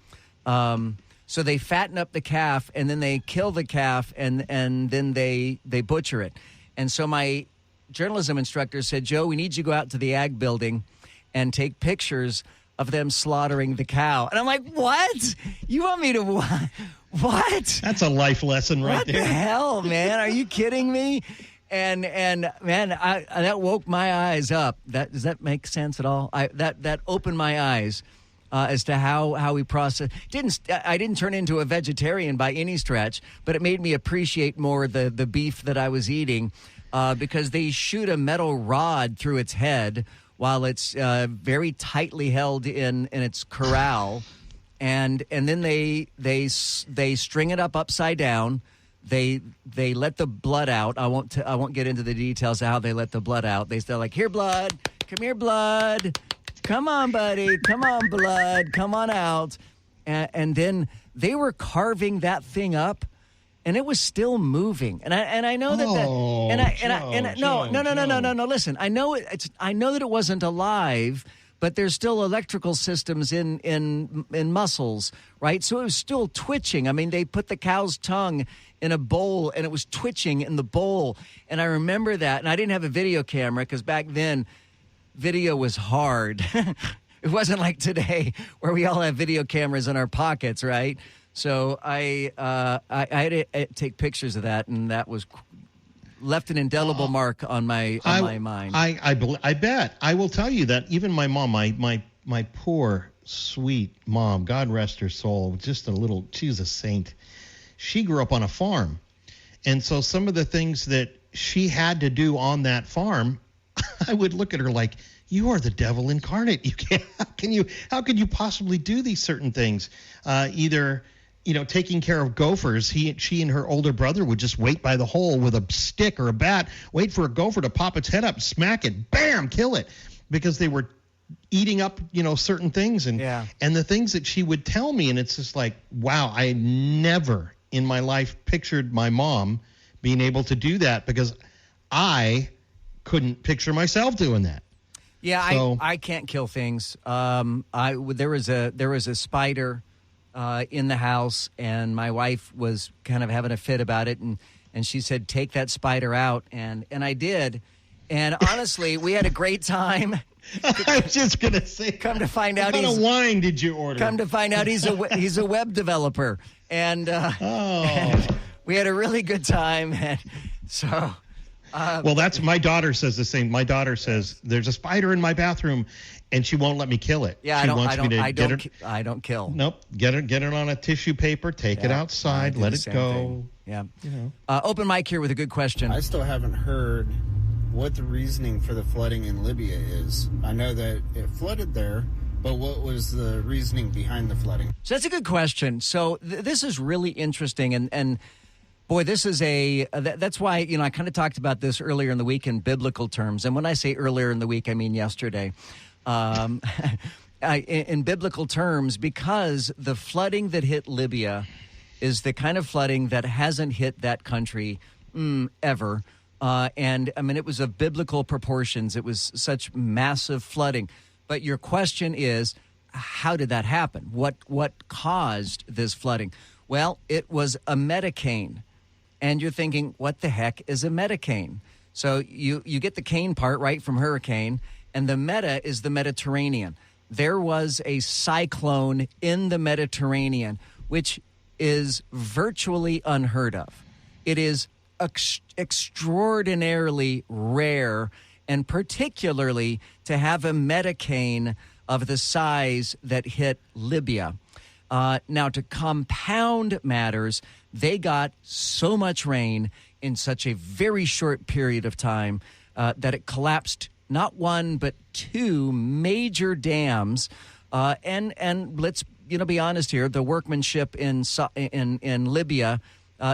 So they fatten up the calf, and then they kill the calf, and then they butcher it. And so my journalism instructor said, Joe, we need you to go out to the ag building and take pictures of them slaughtering the cow. And I'm like, what? You want me to what? That's a life lesson right there. What the hell, man? Are you kidding me? And man, that woke my eyes up. Does that make sense at all? That opened my eyes as to how we process. I didn't turn into a vegetarian by any stretch, but it made me appreciate more the beef that I was eating. Because they shoot a metal rod through its head while it's very tightly held in its corral, and then they string it up upside down. They let the blood out. I won't get into the details of how they let the blood out. They're like, here, blood, come here, blood, come on, buddy, come on, blood, come on out, and then they were carving that thing up. And it was still moving, and I know that. No. Listen, I know that it wasn't alive, but there's still electrical systems in muscles, right? So it was still twitching. I mean, they put the cow's tongue in a bowl, and it was twitching in the bowl. And I remember that, and I didn't have a video camera because back then, video was hard. It wasn't like today where we all have video cameras in our pockets, right? So I had to take pictures of that, and that was left an indelible mark on my mind. I bet. I will tell you that even my mom, my poor, sweet mom, God rest her soul, she was a saint. She grew up on a farm. And so some of the things that she had to do on that farm, I would look at her like, you are the devil incarnate. You can't. How can you possibly do these certain things? Either, taking care of gophers. She and her older brother would just wait by the hole with a stick or a bat, wait for a gopher to pop its head up, smack it, bam, kill it, because they were eating up, certain things and the things that she would tell me, and it's just like, wow, I never in my life pictured my mom being able to do that, because I couldn't picture myself doing that. Yeah, So, I can't kill things. There was a spider in the house, and my wife was kind of having a fit about it, and she said, take that spider out, and I did. And honestly, we had a great time. I was just gonna say, come to find out, what kind of wine did you order? Come to find out, he's a web developer, and we had a really good time. And so, well, that's my daughter says the same. My daughter says there's a spider in my bathroom, and she won't let me kill it. Yeah, I don't kill. Nope, get it on a tissue paper, take it outside, let it go. Thing. Yeah. Open mic here with a good question. I still haven't heard what the reasoning for the flooding in Libya is. I know that it flooded there, but what was the reasoning behind the flooding? So that's a good question. So this is really interesting, and boy, this is that's why, I kind of talked about this earlier in the week in biblical terms. And when I say earlier in the week, I mean yesterday. In biblical terms, because the flooding that hit Libya is the kind of flooding that hasn't hit that country ever. And I mean, it was of biblical proportions. It was such massive flooding. But your question is, how did that happen? What caused this flooding? Well, it was a metacane. And you're thinking, what the heck is a metacane? So you get the cane part right from hurricane, and the meta is the Mediterranean. There was a cyclone in the Mediterranean, which is virtually unheard of. It is extraordinarily rare, and particularly to have a metacane of the size that hit Libya. Now, to compound matters, they got so much rain in such a very short period of time that it collapsed not one but two major dams. And let's be honest here, the workmanship in Libya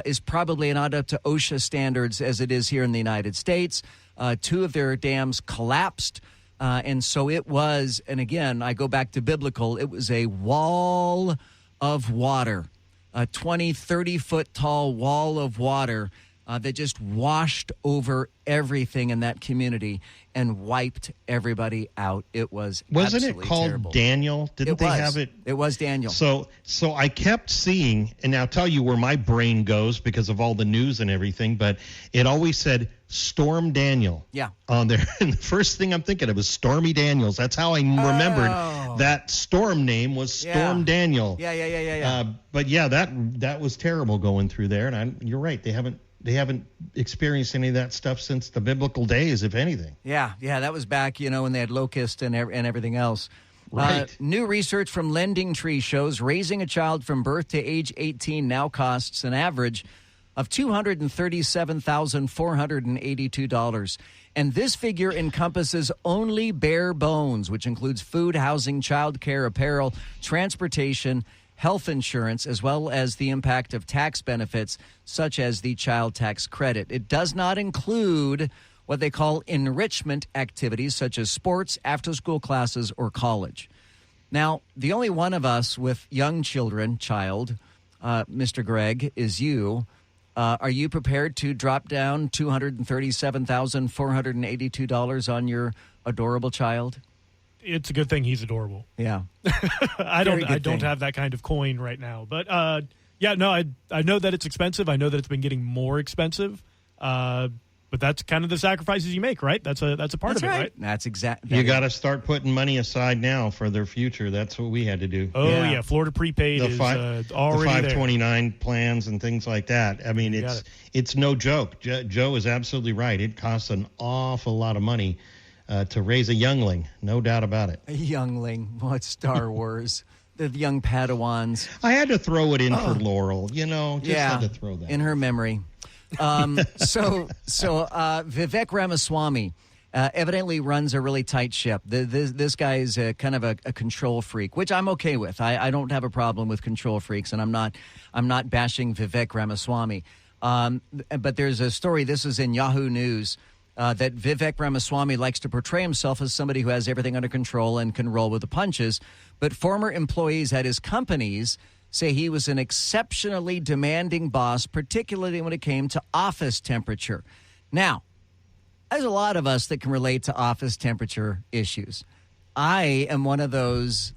is probably not up to OSHA standards as it is here in the United States. Two of their dams collapsed. And so it was, and again, I go back to biblical, it was a wall of water, a 20, 30-foot tall wall of water that just washed over everything in that community and wiped everybody out. It was Wasn't it absolutely called terrible. Daniel? Didn't they have it? It was Daniel. So I kept seeing, and I'll tell you where my brain goes because of all the news and everything, but it always said Storm Daniel on there. And the first thing I'm thinking of is Stormy Daniels. That's how I remembered that storm name was Storm Daniel. Yeah. But yeah, that was terrible going through there. And you're right. They haven't experienced any of that stuff since the biblical days, if anything. Yeah, that was back, when they had locusts and everything else. Right. New research from Lending Tree shows raising a child from birth to age 18 now costs an average of $237,482. And this figure encompasses only bare bones, which includes food, housing, child care, apparel, transportation, health insurance, as well as the impact of tax benefits such as the child tax credit. It does not include what they call enrichment activities such as sports, after-school classes, or college. Now, the only one of us with young children, Mr. Greg, is you. Are you prepared to drop down $237,482 on your adorable child? It's a good thing he's adorable. Yeah. I don't have that kind of coin right now. But I know that it's expensive. I know that it's been getting more expensive. But that's kind of the sacrifices you make, right? That's a part of it, right? That's exactly. You got to start putting money aside now for their future. That's what we had to do. Oh yeah, Florida prepaid is already the 529 plans and things like that. I mean, it's no joke. Joe is absolutely right. It costs an awful lot of money to raise a youngling, no doubt about it. A youngling, it's Star Wars. The young Padawans. I had to throw it in for Laurel, had to throw that in her memory. So Vivek Ramaswamy, evidently runs a really tight ship. This guy is kind of a control freak, which I'm okay with. I don't have a problem with control freaks, and I'm not bashing Vivek Ramaswamy. But there's a story, this is in Yahoo News, that Vivek Ramaswamy likes to portray himself as somebody who has everything under control and can roll with the punches. But former employees at his companies say he was an exceptionally demanding boss, particularly when it came to office temperature. Now, there's a lot of us that can relate to office temperature issues. I am one of those,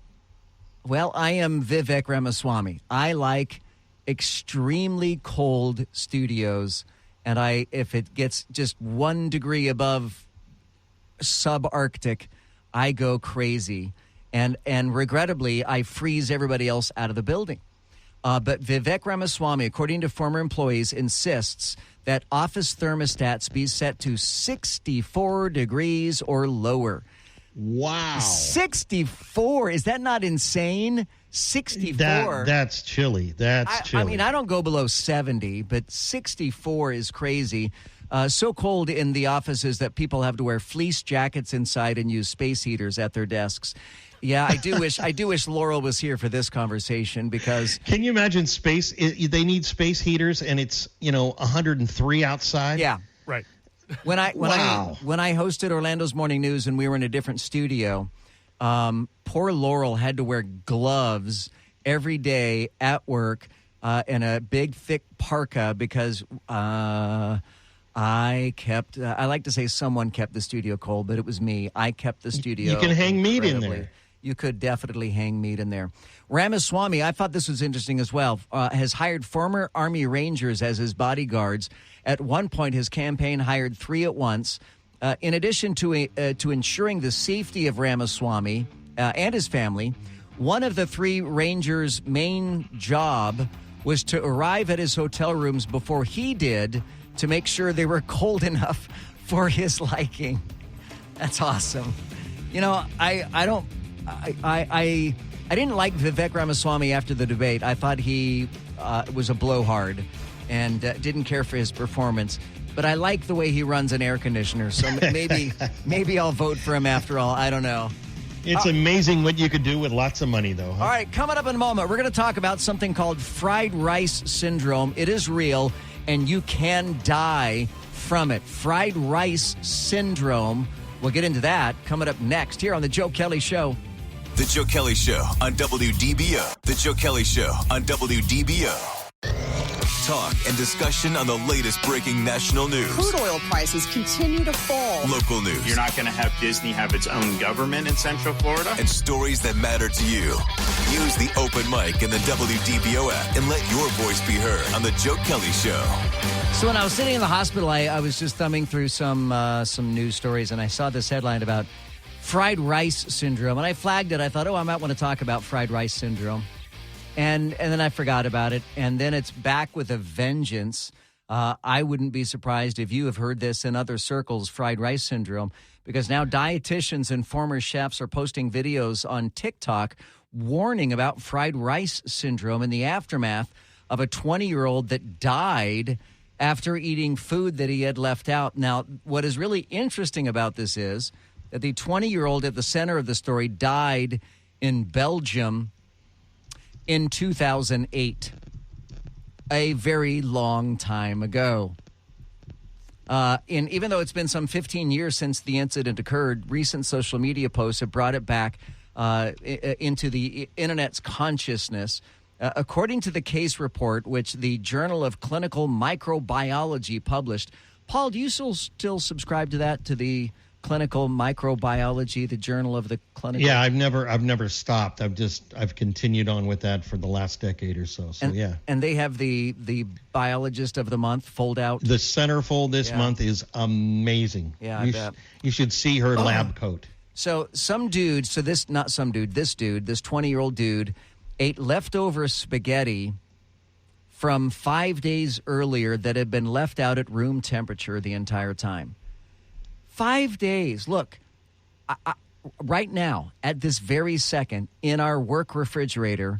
I am Vivek Ramaswamy. I like extremely cold studios, and if it gets just 1 degree above subarctic, I go crazy. And regrettably, I freeze everybody else out of the building. But Vivek Ramaswamy, according to former employees, insists that office thermostats be set to 64 degrees or lower. Wow. 64. Is that not insane? 64. That's chilly. That's chilly. I mean, I don't go below 70, but 64 is crazy. So cold in the offices that people have to wear fleece jackets inside and use space heaters at their desks. Yeah, I do wish Laurel was here for this conversation, because can you imagine they need space heaters and it's 103 outside? Yeah, right. When I hosted Orlando's Morning News and we were in a different studio, poor Laurel had to wear gloves every day at work and a big thick parka because I like to say someone kept the studio cold, but it was me. I kept the studio. You can hang meat in there. You could definitely hang meat in there. Ramaswamy, I thought this was interesting as well, has hired former Army Rangers as his bodyguards. At one point, his campaign hired 3 at once. In addition to ensuring the safety of Ramaswamy and his family, one of the 3 Rangers' main job was to arrive at his hotel rooms before he did to make sure they were cold enough for his liking. That's awesome. I didn't like Vivek Ramaswamy after the debate. I thought he was a blowhard and didn't care for his performance. But I like the way he runs an air conditioner, so maybe I'll vote for him after all. I don't know. It's amazing what you could do with lots of money, though. Huh? All right, coming up in a moment, we're going to talk about something called fried rice syndrome. It is real, and you can die from it. Fried rice syndrome. We'll get into that coming up next here on The Joe Kelley Show. The Joe Kelley Show on WDBO. The Joe Kelley Show on WDBO. Talk and discussion on the latest breaking national news. Crude oil prices continue to fall. Local news. You're not going to have Disney have its own government in Central Florida. And stories that matter to you. Use the open mic in the WDBO app and let your voice be heard on The Joe Kelley Show. So when I was sitting in the hospital, I was just thumbing through some news stories, and I saw this headline about fried rice syndrome. And I flagged it. I thought, I might want to talk about fried rice syndrome. And then I forgot about it. And then it's back with a vengeance. I wouldn't be surprised if you have heard this in other circles, fried rice syndrome, because now dietitians and former chefs are posting videos on TikTok warning about fried rice syndrome in the aftermath of a 20-year-old that died after eating food that he had left out. Now, what is really interesting about this is that the 20-year-old at the center of the story died in Belgium in 2008, a very long time ago. Even though it's been some 15 years since the incident occurred, recent social media posts have brought it back into the internet's consciousness. According to the case report, which the Journal of Clinical Microbiology published, Paul, do you still subscribe to that, to the Clinical Microbiology, the Journal of the Clinical? Yeah, I've never stopped. I've continued on with that for the last decade or so. So yeah. And they have the Biologist of the Month fold out. The centerfold this month is amazing. Yeah, I bet. You should see her lab coat. So this 20-year-old dude ate leftover spaghetti from 5 days earlier that had been left out at room temperature the entire time. 5 days. Look, right now, at this very second, in our work refrigerator,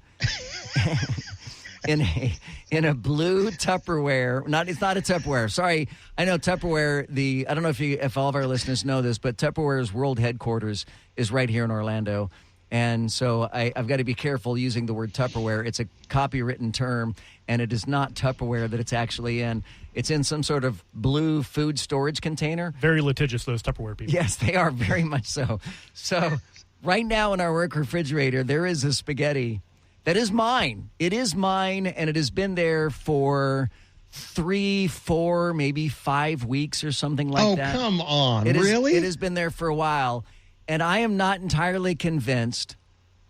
in a blue Tupperware. It's not a Tupperware. Sorry, I know Tupperware. I don't know if all of our listeners know this, but Tupperware's world headquarters is right here in Orlando, and so I've got to be careful using the word Tupperware. It's a copywritten term, and it is not Tupperware that it's actually in. It's in some sort of blue food storage container. Very litigious, those Tupperware people. Yes, they are very much so. So right now in our work refrigerator, there is a spaghetti that is mine. It is mine, and it has been there for 3, 4, maybe 5 weeks or something like that. Oh, come on. Really? It has been there for a while, and I am not entirely convinced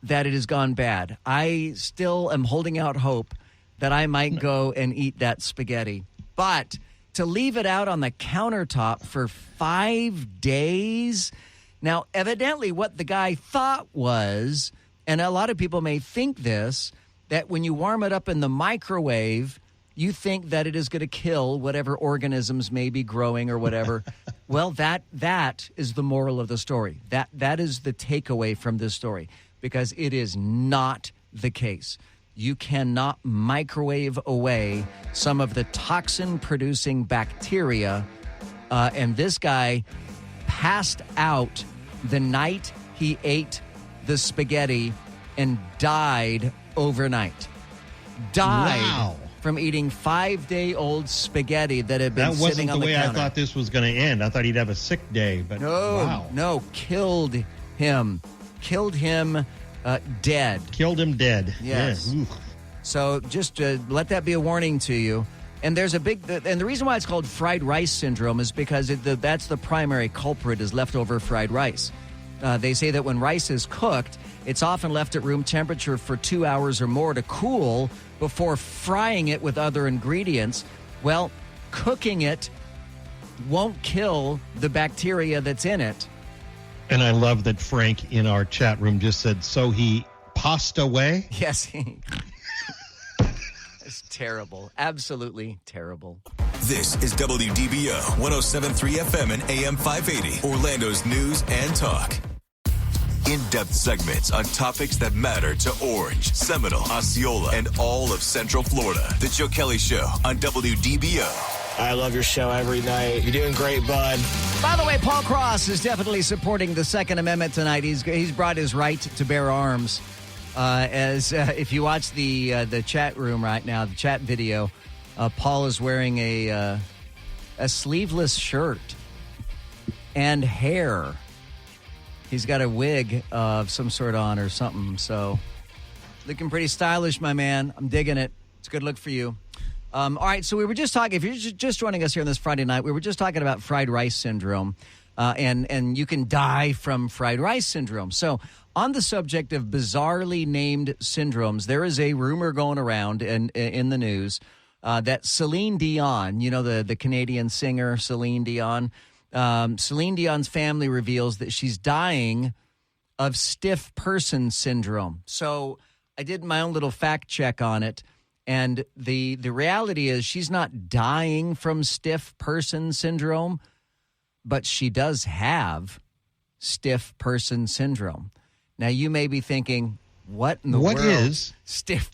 that it has gone bad. I still am holding out hope that I might go and eat that spaghetti. But to leave it out on the countertop for 5 days... Now, evidently what the guy thought was, and a lot of people may think this, that when you warm it up in the microwave, you think that it is going to kill whatever organisms may be growing or whatever. Well, that is the moral of the story. That is the takeaway from this story, because it is not the case. You cannot microwave away some of the toxin-producing bacteria, and this guy passed out the night he ate the spaghetti and died overnight. Died from eating 5-day-old spaghetti that had been sitting on the counter. That wasn't the way I thought this was going to end. I thought he'd have a sick day, but no, killed him dead. Killed him dead. Yes. Yeah. So just let that be a warning to you. And there's and the reason why it's called fried rice syndrome is because that's the primary culprit is leftover fried rice. They say that when rice is cooked, it's often left at room temperature for 2 hours or more to cool before frying it with other ingredients. Well, cooking it won't kill the bacteria that's in it. And I love that Frank in our chat room just said, so he passed away? Yes, It's terrible. Absolutely terrible. This is WDBO 107.3 FM and AM 580, Orlando's news and talk. In-depth segments on topics that matter to Orange, Seminole, Osceola, and all of Central Florida. The Joe Kelley Show on WDBO. I love your show every night. You're doing great, bud. By the way, Paul Cross is definitely supporting the Second Amendment tonight. He's brought his right to bear arms. If you watch the chat room right now, the chat video, Paul is wearing a sleeveless shirt and hair. He's got a wig of some sort on or something. So looking pretty stylish, my man. I'm digging it. It's a good look for you. All right, so we were just talking, if you're just joining us here on this Friday night, we were just talking about fried rice syndrome, and you can die from fried rice syndrome. So on the subject of bizarrely named syndromes, there is a rumor going around in the news that Celine Dion, you know, the Canadian singer Celine Dion, Celine Dion's family reveals that she's dying of stiff person syndrome. So I did my own little fact check on it. And the reality is she's not dying from stiff person syndrome, but she does have stiff person syndrome. Now, you may be thinking, what in the world? What is stiff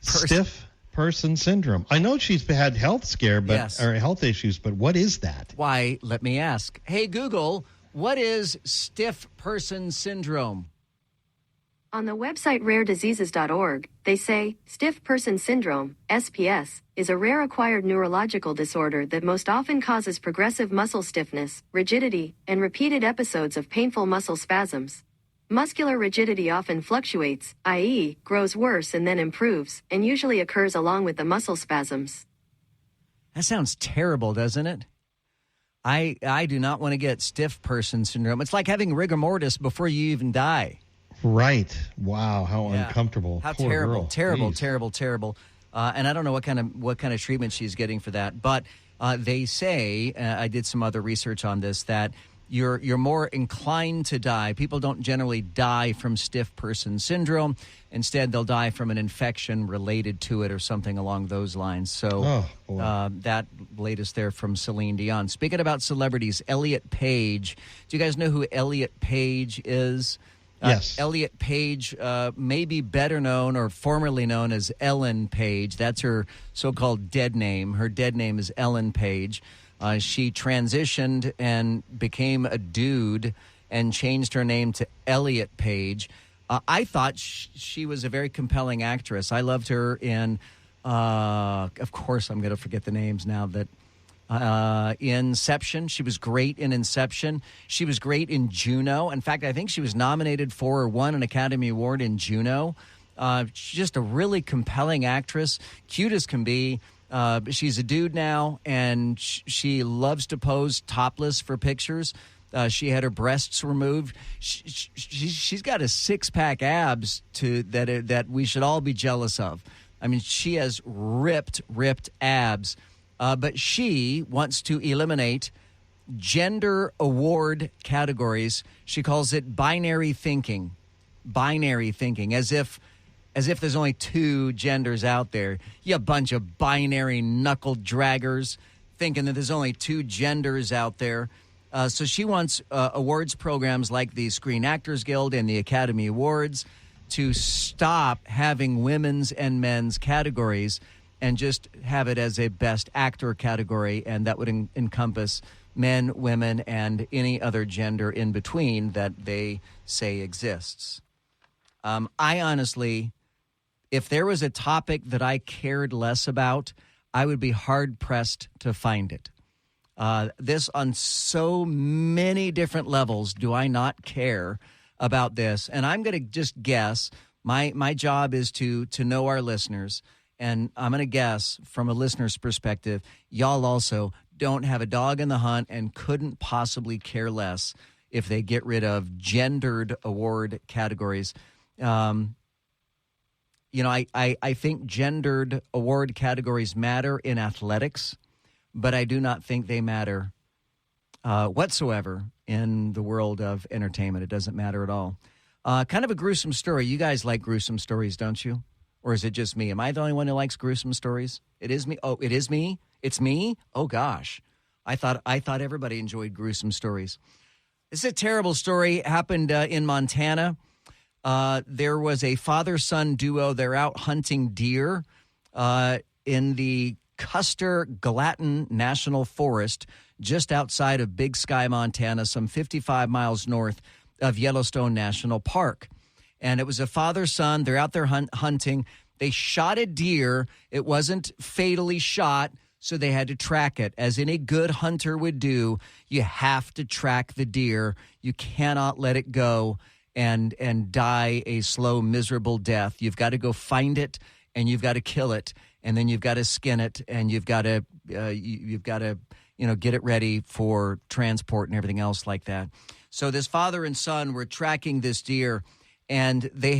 person syndrome? I know she's had health scare, or health issues, but what is that? Why, let me ask. Hey, Google, what is stiff person syndrome? On the website rarediseases.org, they say, stiff person syndrome, SPS, is a rare acquired neurological disorder that most often causes progressive muscle stiffness, rigidity, and repeated episodes of painful muscle spasms. Muscular rigidity often fluctuates, i.e., grows worse and then improves, and usually occurs along with the muscle spasms. That sounds terrible, doesn't it? I do not want to get stiff person syndrome. It's like having rigor mortis before you even die. Right. Wow. How uncomfortable. How Poor terrible, girl. terrible, Jeez. terrible. And I don't know what kind of treatment she's getting for that. But they say, I did some other research on this, that you're more inclined to die. People don't generally die from stiff person syndrome. Instead, they'll die from an infection related to it or something along those lines. So that latest there from Celine Dion. Speaking about celebrities, Elliot Page. Do you guys know who Elliot Page is? Yes. Elliot Page may be better known or formerly known as Ellen Page. That's her so-called dead name. Her dead name is Ellen Page. She transitioned and became a dude and changed her name to Elliot Page. I thought she was a very compelling actress. I loved her in, of course, I'm going to forget the names now, Inception. She was great in Inception. She was great in Juno. In fact, I think she was nominated for or won an Academy Award in Juno. She's just a really compelling actress, cute as can be. She's a dude now, and she loves to pose topless for pictures. She had her breasts removed. She's got a six-pack abs that we should all be jealous of. I mean, she has ripped abs. But she wants to eliminate gender award categories. She calls it binary thinking. Binary thinking, as if there's only two genders out there. You bunch of binary knuckle draggers thinking that there's only two genders out there. So she wants awards programs like the Screen Actors Guild and the Academy Awards to stop having women's and men's categories and just have it as a best actor category, and that would encompass men, women, and any other gender in between that they say exists. I honestly, if there was a topic that I cared less about, I would be hard-pressed to find it. This on so many different levels do I not care about this. And I'm going to just guess. My job is to know our listeners. And I'm going to guess from a listener's perspective, y'all also don't have a dog in the hunt and couldn't possibly care less if they get rid of gendered award categories. I think gendered award categories matter in athletics, but I do not think they matter whatsoever in the world of entertainment. It doesn't matter at all. Kind of a gruesome story. You guys like gruesome stories, don't you? Or is it just me? Am I the only one who likes gruesome stories? It is me. Oh, it is me? It's me? Oh, gosh. I thought everybody enjoyed gruesome stories. This is a terrible story. It happened in Montana. There was a father-son duo. They're out hunting deer in the Custer-Gallatin National Forest just outside of Big Sky, Montana, some 55 miles north of Yellowstone National Park. And it was a father-son. They're out there hunting. They shot a deer. It wasn't fatally shot, so they had to track it. As any good hunter would do, you have to track the deer. You cannot let it go and die a slow, miserable death. You've got to go find it, and you've got to kill it, and then you've got to skin it, and you've got to get it ready for transport and everything else like that. So this father and son were tracking this deer. And they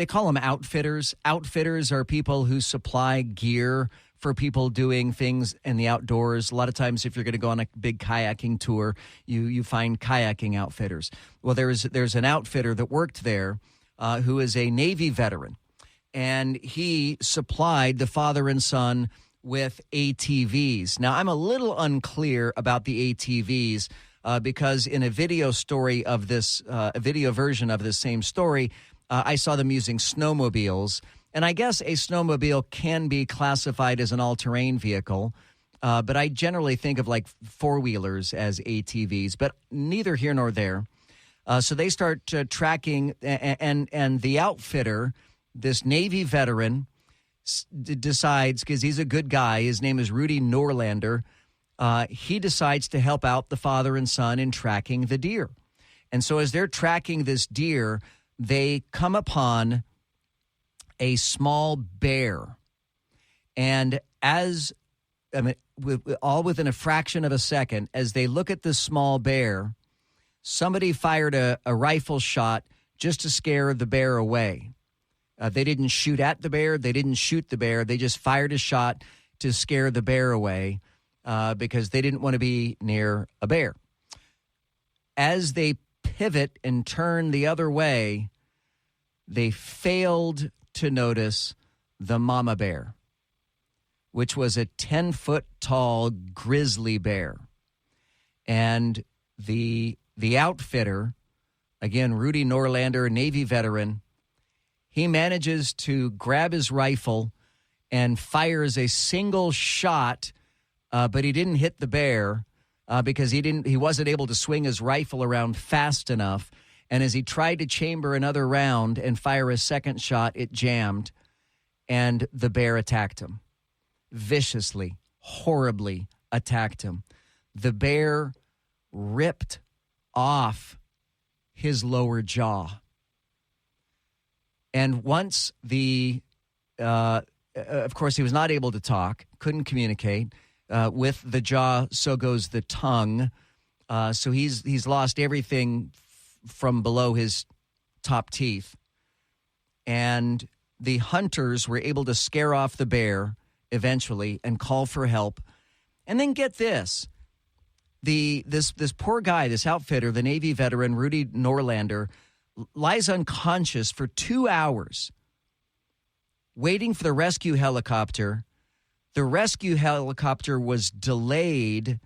call them outfitters. Outfitters are people who supply gear for people doing things in the outdoors. A lot of times if you're going to go on a big kayaking tour, you find kayaking outfitters. Well, there's an outfitter that worked there who is a Navy veteran. And he supplied the father and son with ATVs. Now, I'm a little unclear about the ATVs. Because in a video story of this, a video version of this same story, I saw them using snowmobiles. And I guess a snowmobile can be classified as an all-terrain vehicle, but I generally think of like four-wheelers as ATVs, but neither here nor there. So they start tracking, and the outfitter, this Navy veteran, decides, because he's a good guy, his name is Rudy Norlander, he decides to help out the father and son in tracking the deer. And so as they're tracking this deer, they come upon a small bear. And all within a fraction of a second, as they look at this small bear, somebody fired a rifle shot just to scare the bear away. They didn't shoot at the bear. They didn't shoot the bear. They just fired a shot to scare the bear away. Because they didn't want to be near a bear. As they pivot and turn the other way, they failed to notice the mama bear, which was a 10-foot-tall grizzly bear. And the outfitter Again, Rudy Norlander, Navy veteran. He manages to grab his rifle and fires a single shot, but he didn't hit the bear because he wasn't able to swing his rifle around fast enough. And as he tried to chamber another round and fire a second shot, it jammed, and the bear attacked him. Viciously, horribly attacked him. The bear ripped off his lower jaw. And once of course, he was not able to talk, couldn't communicate. With the jaw, so goes the tongue. So he's lost everything from below his top teeth. And the hunters were able to scare off the bear eventually and call for help. And then get this. This poor guy, this outfitter, the Navy veteran, Rudy Norlander, lies unconscious for 2 hours waiting for the rescue helicopter. The rescue helicopter was delayed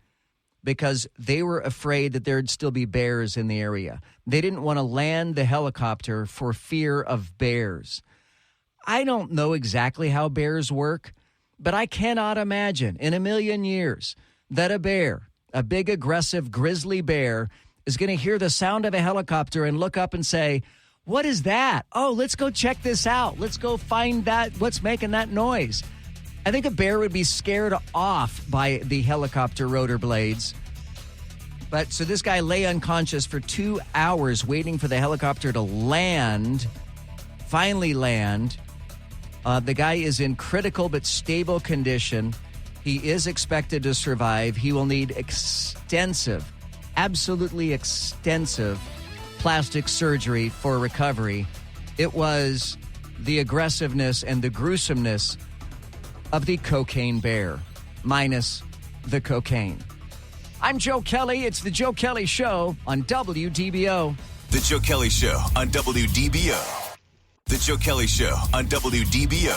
because they were afraid that there'd still be bears in the area. They didn't want to land the helicopter for fear of bears. I don't know exactly how bears work, but I cannot imagine in a million years that a bear, a big, aggressive, grizzly bear, is going to hear the sound of a helicopter and look up and say, "What is that? Oh, let's go check this out. Let's go find that. What's making that noise?" I think a bear would be scared off by the helicopter rotor blades. But so this guy lay unconscious for 2 hours waiting for the helicopter to land, finally land. The guy is in critical but stable condition. He is expected to survive. He will need extensive, absolutely extensive plastic surgery for recovery. It was the aggressiveness and the gruesomeness of the cocaine bear, minus the cocaine. I'm Joe Kelley. It's the Joe Kelley Show on WDBO. The Joe Kelley Show on WDBO. The Joe Kelley Show on WDBO.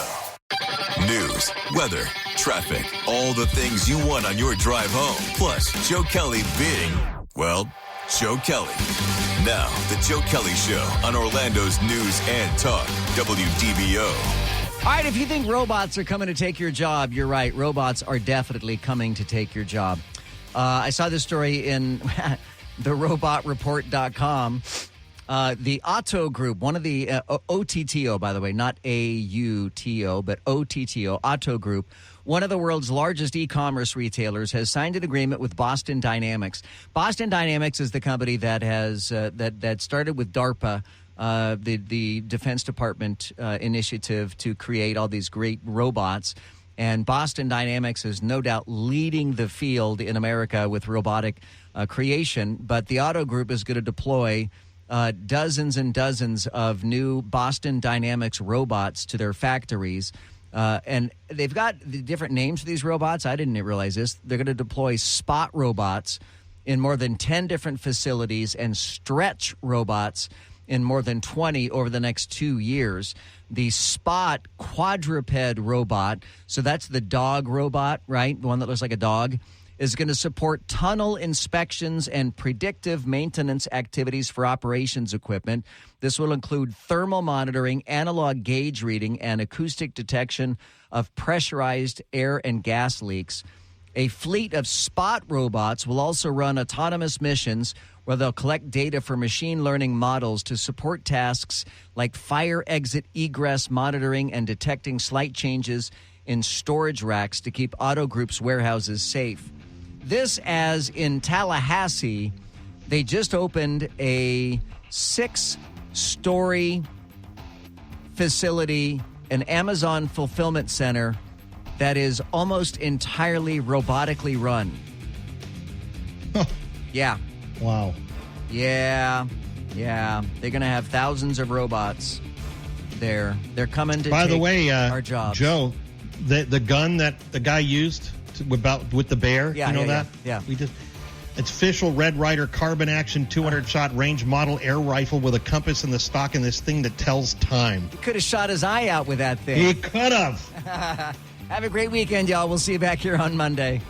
News, weather, traffic, all the things you want on your drive home. Plus, Joe Kelley being, well, Joe Kelley. Now, the Joe Kelley Show on Orlando's News and Talk, WDBO. All right, if you think robots are coming to take your job, you're right. Robots are definitely coming to take your job. I saw this story in therobotreport.com. The Otto Group, one of the OTTO, by the way, not AUTO, but OTTO, Otto Group, one of the world's largest e-commerce retailers, has signed an agreement with Boston Dynamics. Boston Dynamics is the company that has that started with DARPA, the Defense Department initiative to create all these great robots. And Boston Dynamics is no doubt leading the field in America with robotic creation. But the Otto Group is going to deploy dozens and dozens of new Boston Dynamics robots to their factories. And they've got the different names for these robots. I didn't realize this. They're going to deploy Spot robots in more than 10 different facilities and Stretch robots in more than 20 over the next 2 years. The Spot quadruped robot, so that's the dog robot, right? The one that looks like a dog, is going to support tunnel inspections and predictive maintenance activities for operations equipment. This will include thermal monitoring, analog gauge reading, and acoustic detection of pressurized air and gas leaks. A fleet of Spot robots will also run autonomous missions where they'll collect data for machine learning models to support tasks like fire exit egress monitoring and detecting slight changes in storage racks to keep Otto Group's warehouses safe. This as in Tallahassee, they just opened a 6-story facility, an Amazon fulfillment center that is almost entirely robotically run. Yeah. Wow. Yeah. They're going to have thousands of robots there. They're coming to By take the way, our jobs. Joe, the gun that the guy used with the bear, that? Yeah. It's official Red Ryder carbon action 200-shot range model air rifle with a compass in the stock and this thing that tells time. He could have shot his eye out with that thing. He could have. Have a great weekend, y'all. We'll see you back here on Monday.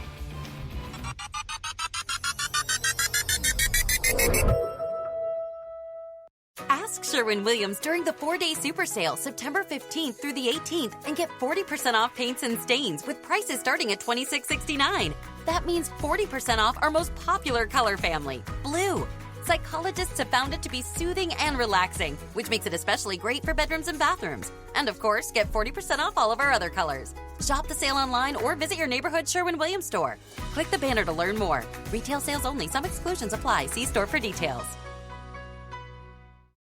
Ask Sherwin-Williams during the 4-day super sale, September 15th through the 18th, and get 40% off paints and stains with prices starting at $26.69. That means 40% off our most popular color family, blue. Psychologists have found it to be soothing and relaxing, which makes it especially great for bedrooms and bathrooms. And of course, get 40% off all of our other colors. Shop the sale online or visit your neighborhood Sherwin-Williams store. Click the banner to learn more. Retail sales only. Some exclusions apply. See store for details.